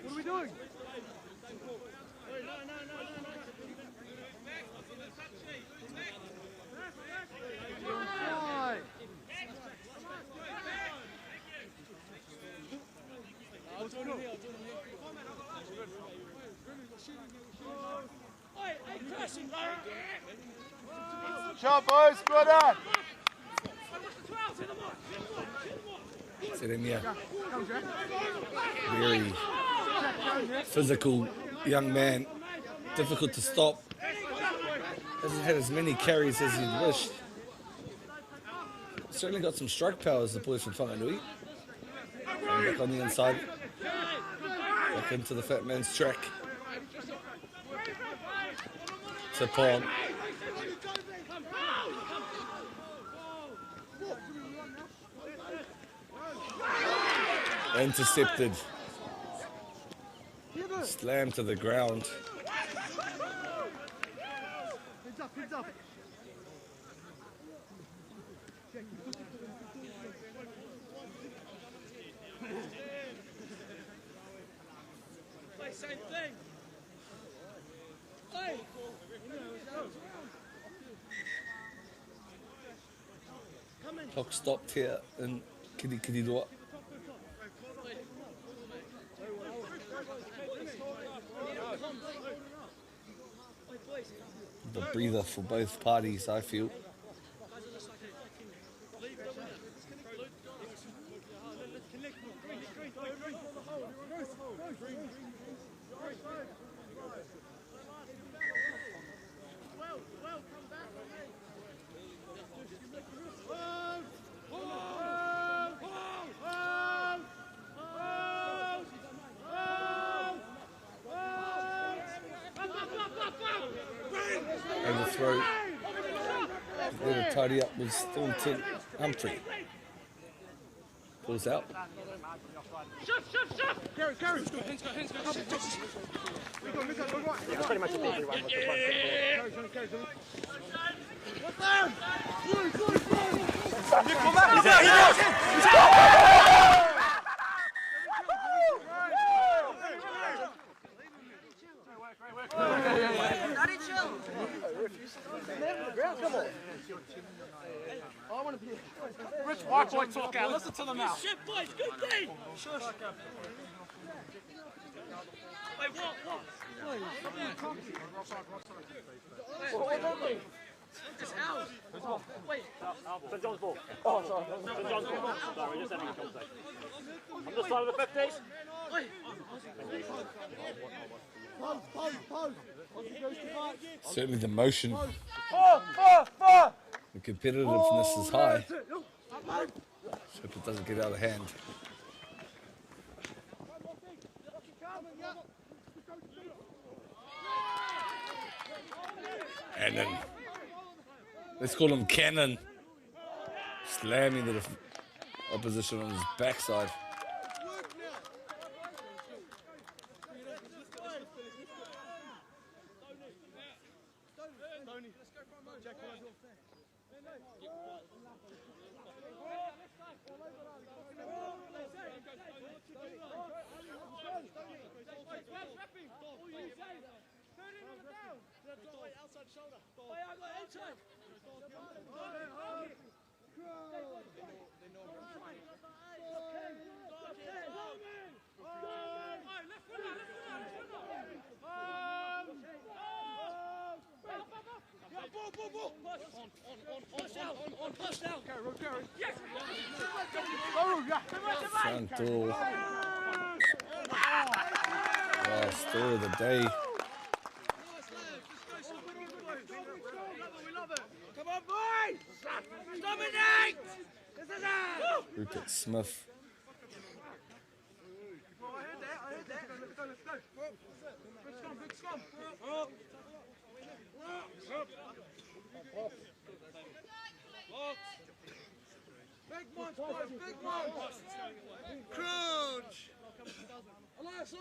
What are we doing? Shot, boys. Squad on. Sitting here. Very physical young man. Difficult to stop. Hasn't had as many carries as he'd wished. Certainly got some strike power as the boys from Whanganui. And back on the inside. Back into the fat man's track. Tip on. Intercepted. Slammed to the ground. Heads up. Play same thing. Hey. Clock stopped here in Kiriroa. The breather for both parties, I feel. Overthrow. There to tidy up was Thornton Humphrey. Pulls out. Carry. Pretty much a big one. Rich white boy talk out. Listen to them now. Shit, boys, good thing. Shush. Wait, what? It's out. Wait. St John's ball. Oh, sorry. St John's ball. Sorry, we're just having a conversation. On this side of the 50s. Wait. Pose. Certainly the motion. The competitiveness is high. Hope it doesn't get out of hand. Cannon. Let's call him Cannon. Slamming the opposition on his backside. Front door. Story of the day. Come on, boys! Dominate! This is it! Rupert Smith. I heard that. Let's go. Big scrum. Big ones, boys, big ones. Couple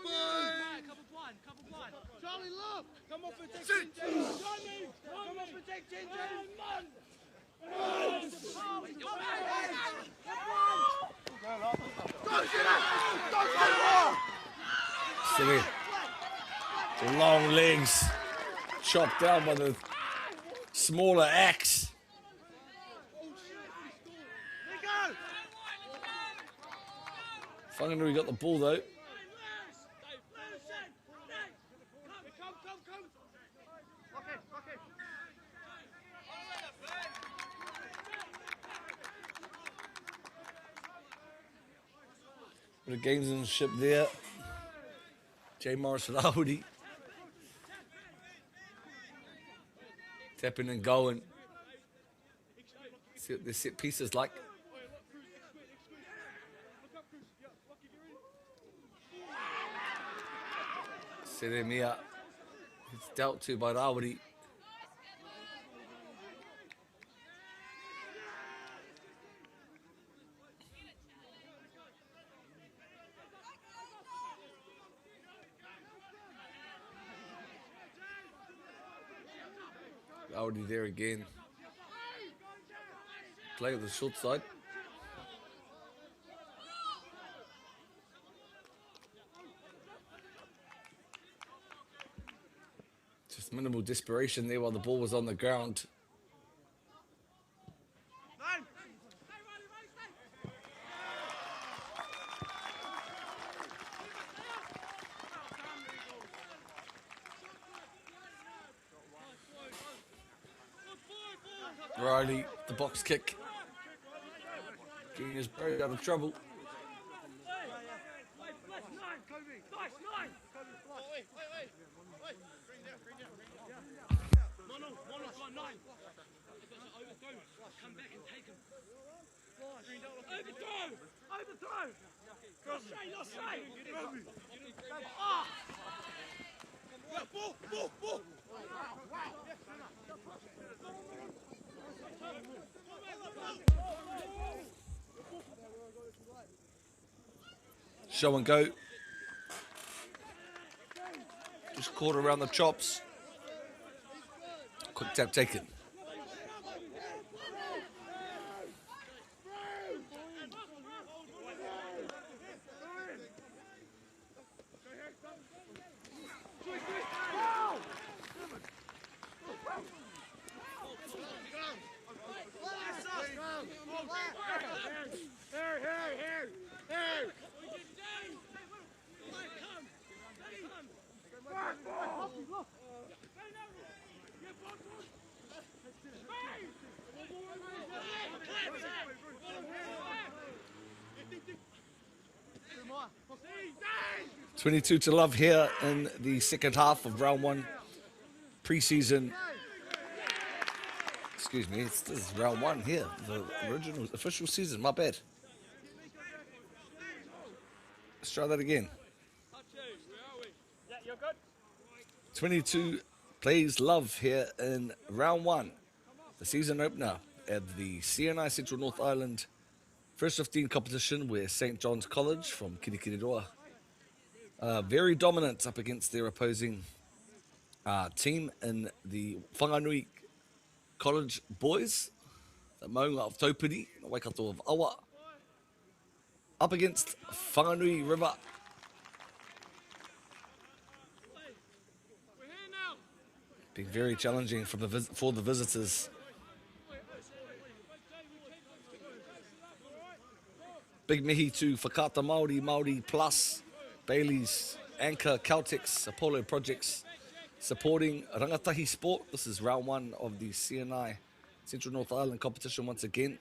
blind. Charlie, look. Come off and take Ginger. Charlie, come off and take Ginger. Silly. Long legs chopped down by the smaller axe. Whanganui got the ball though. Bit of gamesmanship there. J. Morris for MΑORI. Tapping and going. See what their set pieces like. Seremia. It's dealt to by MAORI. MAORI there again. Play with the short side. Just minimal desperation there while the ball was on the ground. Riley, the box kick. Getting his bird out of trouble. Come back and take him. Overthrow! Overthrow! You're straight! Ah! Ball! Ball! Ball! Show and go. Just caught around the chops. Quick tap taken. .22 to love here in the second half of round one. Pre-season. Excuse me, this is round one here. The original, official season, my bad. Let's try that again. 22 plays love here in round one. The season opener at the CNI Central North Island First 15 competition where St. John's College from Kirikiriroa very dominant up against their opposing team in the Whanganui College boys, the maunga of Taupiri, the Waikato of Awa, up against Whanganui River. Being very challenging for the visitors. Big mihi to Whakata Māori, MAORI Plus, Bailey's, Anchor, Caltex, Apollo Projects, supporting Rangatahi Sport. This is round one of the CNI Central North Island competition once again.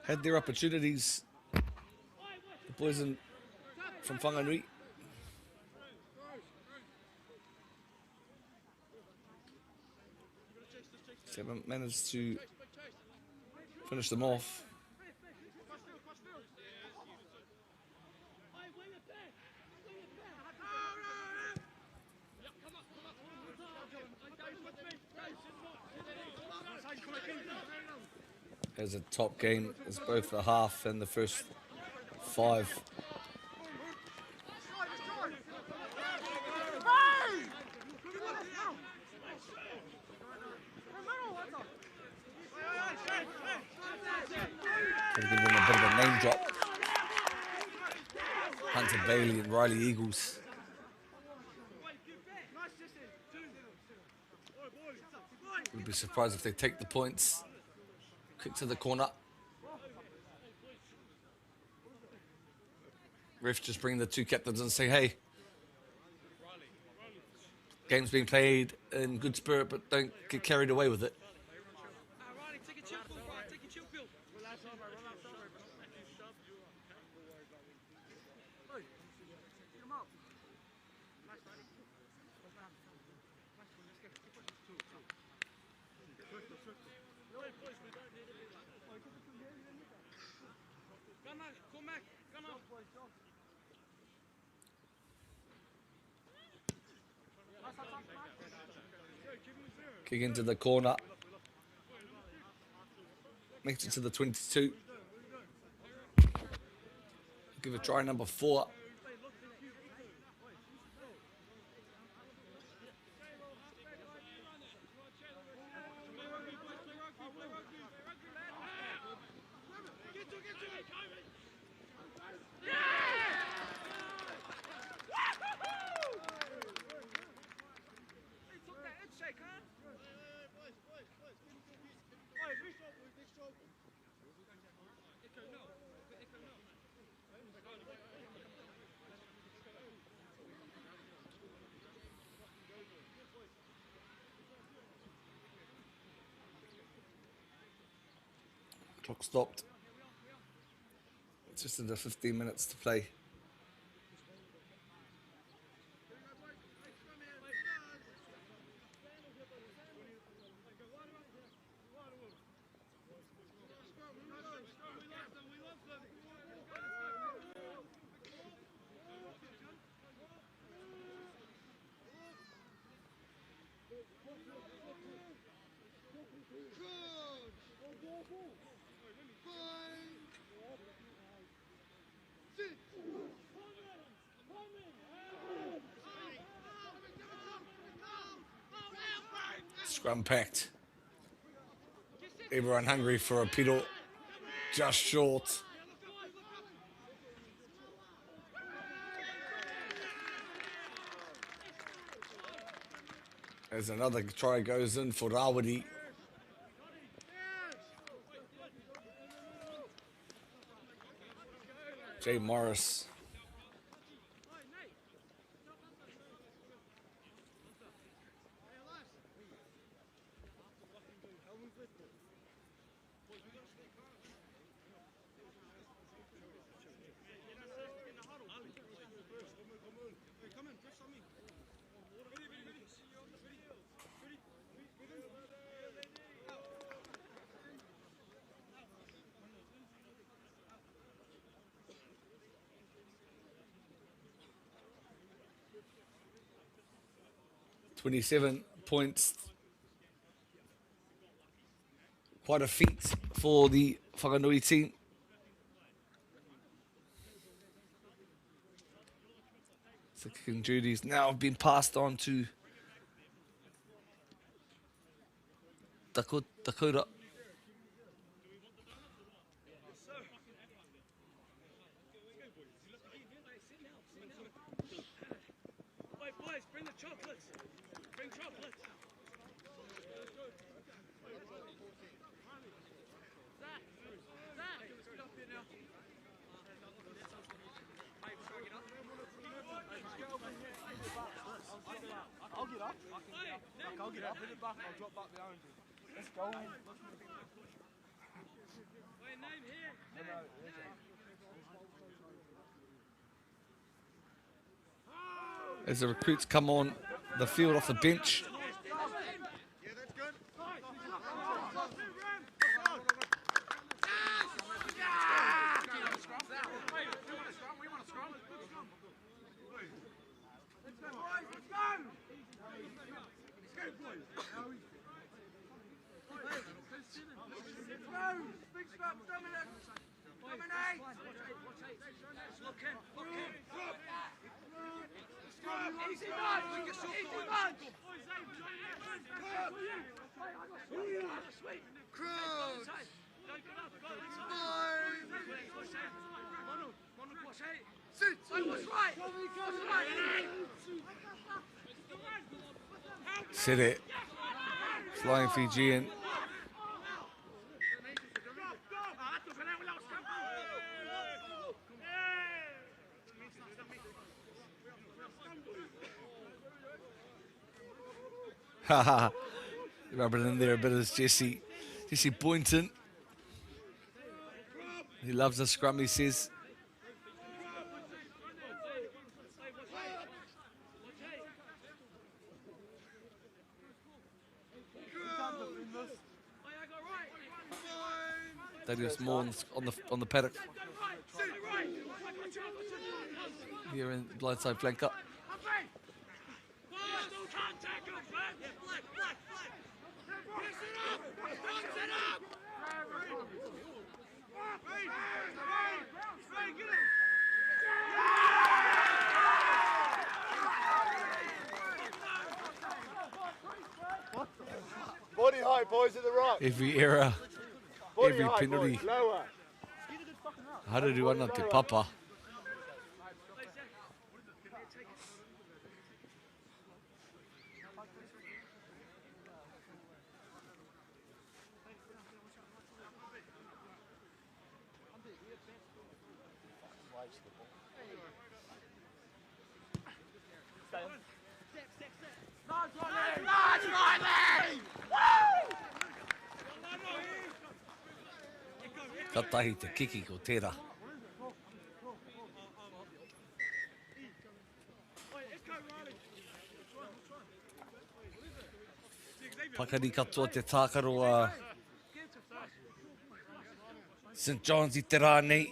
Had their opportunities, the boys from Whanganui. Haven't managed to finish them off. as a top game as both the half and the first 5. Gonna give them a bit of a name drop. Hunter Bailey and Riley Eagles. Would be surprised if they take the points. Quick to the corner. Ref just bring the 2 captains and say, hey, game's being played in good spirit, but don't get carried away with it. Kick into the corner. Makes it to the 22. Give a try number 4. Clock stopped. It's just under 15 minutes to play. Scrum packed. Everyone hungry for a pedal. Just short. As another try goes in for Rawadi. Jay Morris. .27 points. Quite a feat for the Whanganui team. So kicking duties now have been passed on to Dakota. Boys, bring the chocolates. Bring chocolates. I'll get up. I'll get up. Hit it back. I'll drop back the orange. Let's go. Wait, name here. As the recruits come on the field off the bench. Sit it. Flying Fijian. Haha. Rubbing in there a bit as Jesse Boynton. He loves a scrum, he says. Darius Moore on the paddock. Here in blindside flanker. Body high, boys, at the right. Every error, Body every high, penalty. boys, lower. Hareruana te papa. Katahi te kiki ko tērā. Pakari katoa te tākaro a St John's I te rā nei.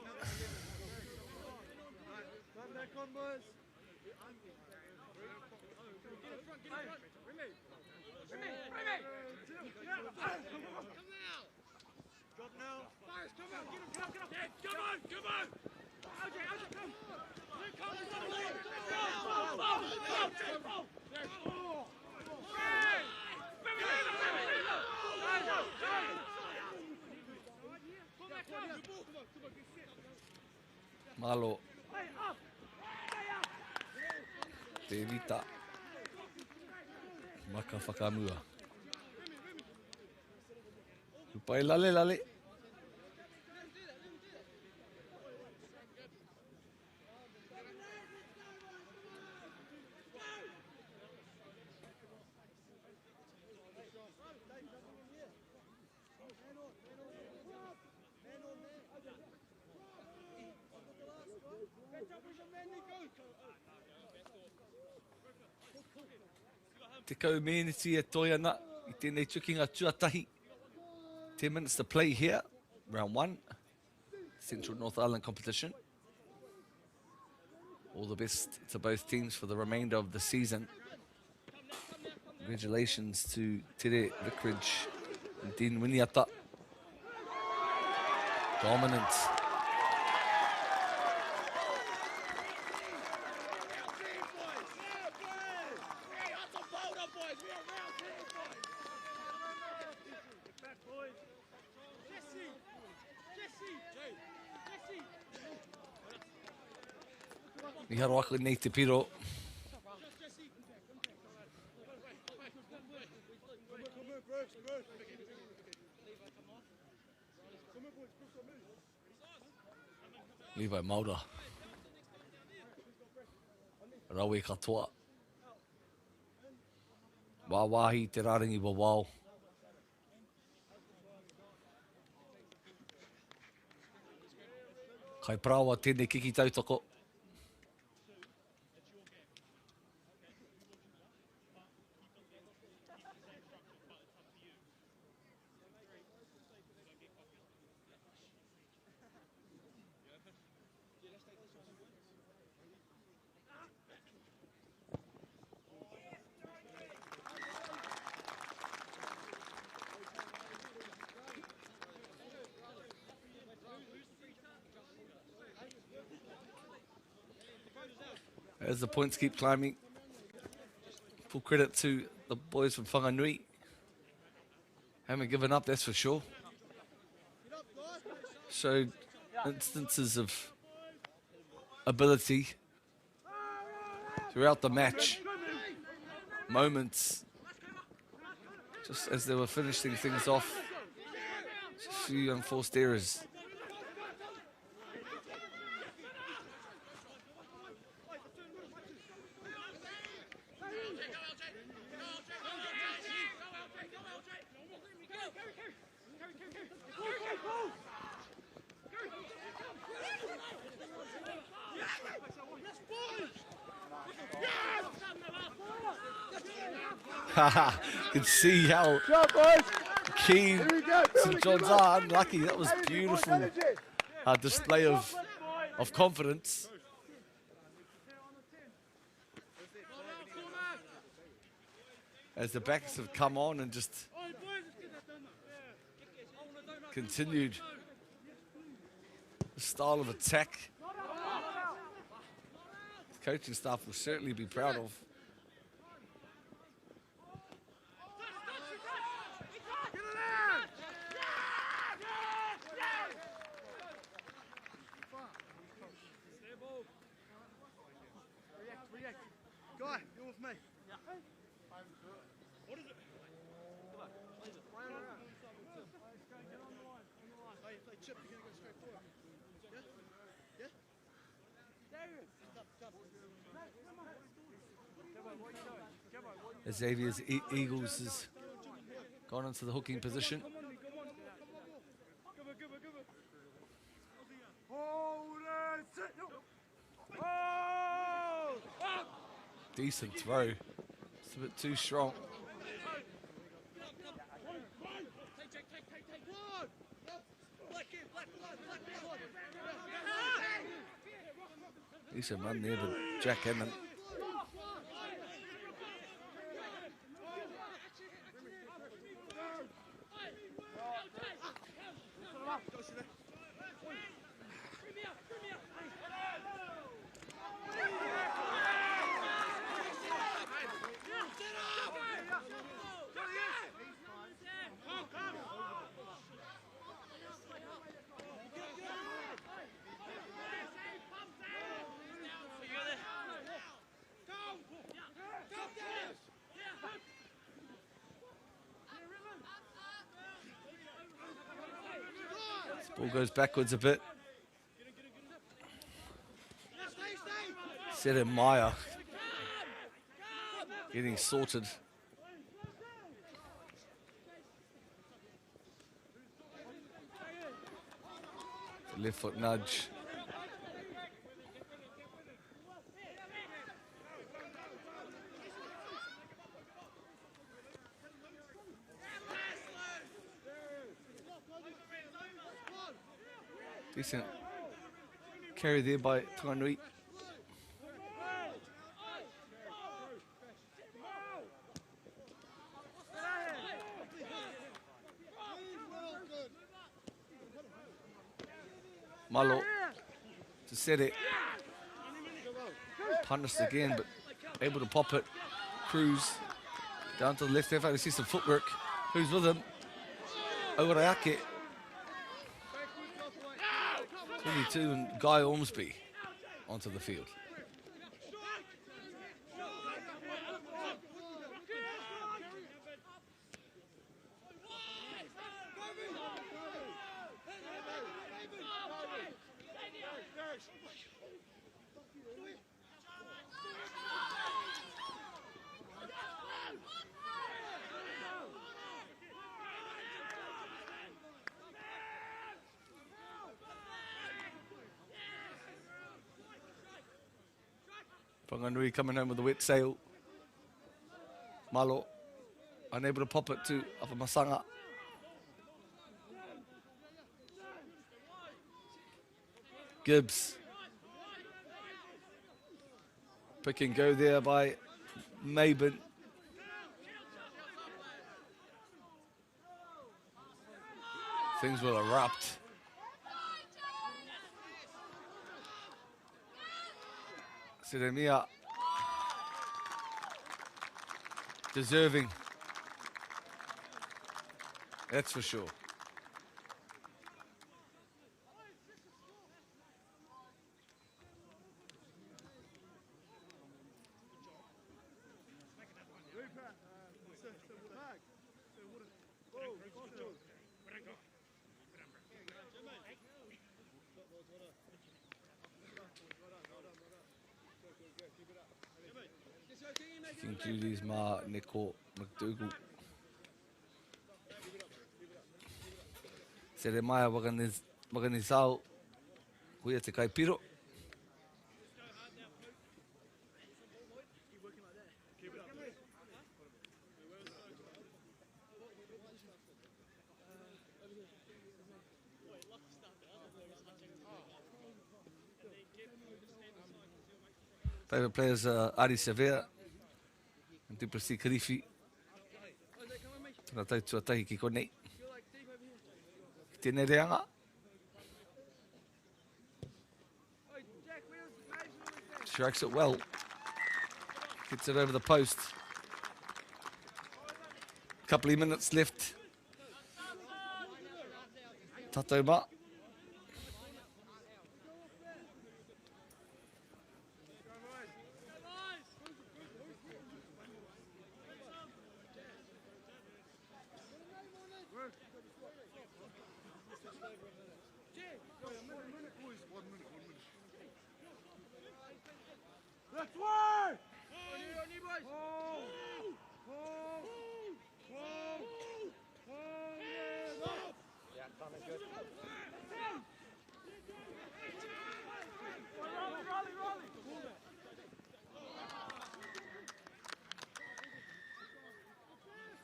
Malo. Te rita. Maka whakamua. Tupai lale lale. Te kau meneti e toi ana I tēnei tukinga tuatahi. 10 minutes to play here, round 1, Central North Island competition. All the best to both teams for the remainder of the season. Congratulations to Tere Vickridge and Dean Winiata. Dominant. I haro aku nei te piro. Levi Maura. Rawe katoa. Wawahi te raringi wawao. Kai prawa tēnei kiki tautoko. As the points keep climbing. Full credit to the boys from Whanganui. Haven't given up, that's for sure. Showed instances of ability throughout the match. Moments, just as they were finishing things off. Just a few unforced errors. You can see how keen St John's are. Unlucky, that was beautiful display of confidence. As the backs have come on and just continued the style of attack. The coaching staff will certainly be proud of. Guy, you're with me. What is it? Hey, Chip, you're going to go straight forward. Yeah? Yeah? Xavier's Eagles has gone into the hooking position. Decent throw. It's a bit too strong. Decent run there, but Jack Emmett. Ball goes backwards a bit. Set in Maya. Getting sorted. The left foot nudge. Decent carry there by Whanganui. Malo to set it. Punished again, but able to pop it. Cruz down to the left. I see some footwork. Who's with him? Owarayake. 22 and Guy Ormsby onto the field. Whanganui coming home with a wet sail. Malo unable to pop it to Apamasanga. Gibbs. Pick and go there by Maben. Things will erupt. Seremia deserving. That's for sure. King Julius Ma Nico McDougall. Sere mai waganisau kuia te kaipiro. Favourite players are Ari Severa and Duplessis Karifi. Tuna tau tuatahi ki konei. Ki tēnei reanga. Strikes it well. Gets it over the post. Couple of minutes left. Tatou ma.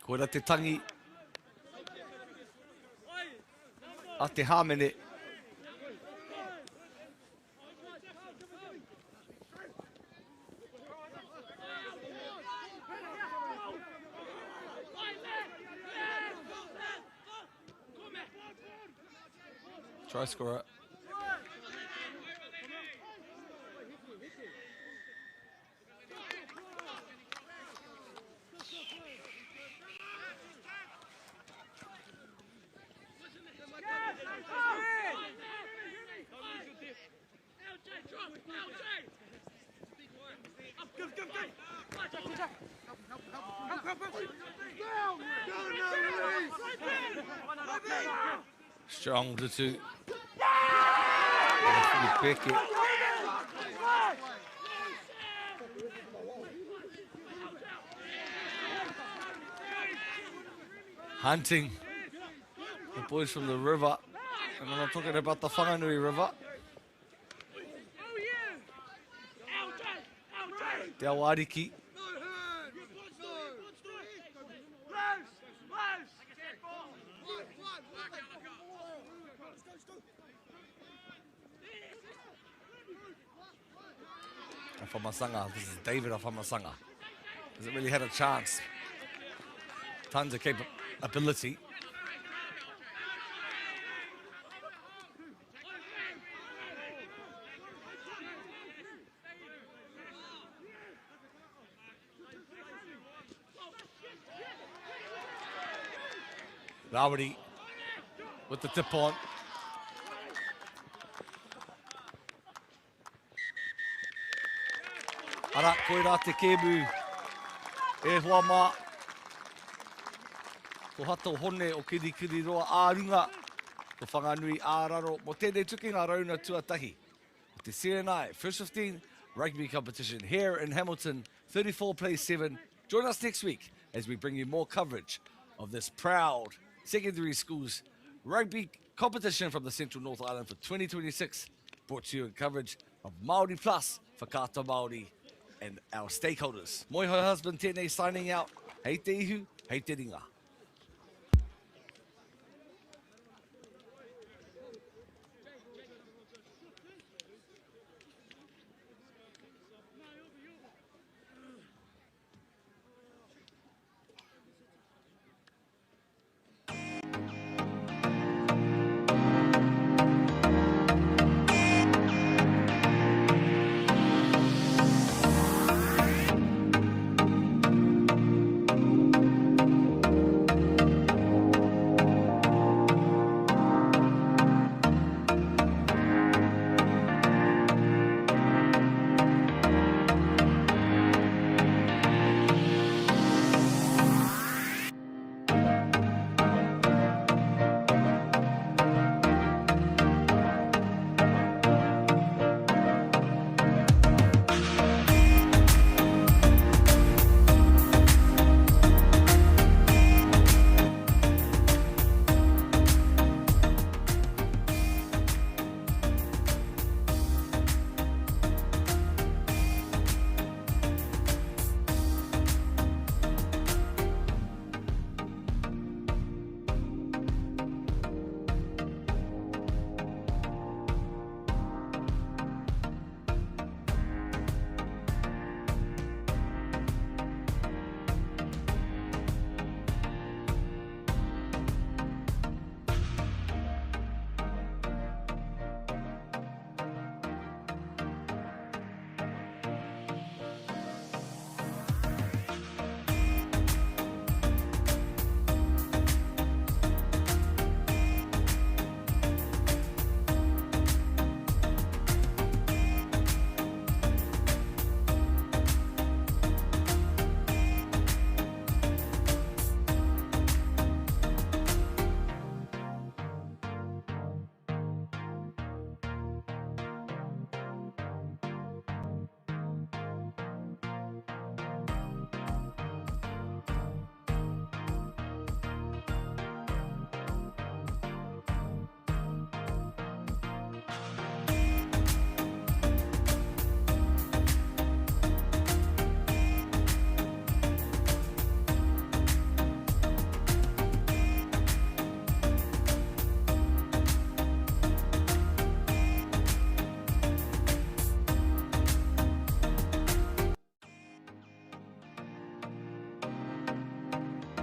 Koera te tangi a te hāmene. Try scorer. Strong to two. Beckett. Hunting the boys from the river, and I'm not talking about the Whanganui River. Te Awariki. Whamasanga, this is David of Whamasanga. Hasn't really had a chance. Tons of capability. MΑORI with the tip on. Ara, koe rā te kēmu e hoa mā. Ko hato hone o kiri roa āringa. Ko Whanganui āraro mo tēnei tuki ngā rauna tuatahi. The CNI First 15 Rugby competition here in Hamilton, 34 plays 7. Join us next week as we bring you more coverage of this proud secondary schools rugby competition from the Central North Island for 2026. Brought to you in coverage of MAORI Plus for Kata MAORI and our stakeholders. Moi hoi husband tēnei signing out. Hei te ihu, hei te ringa.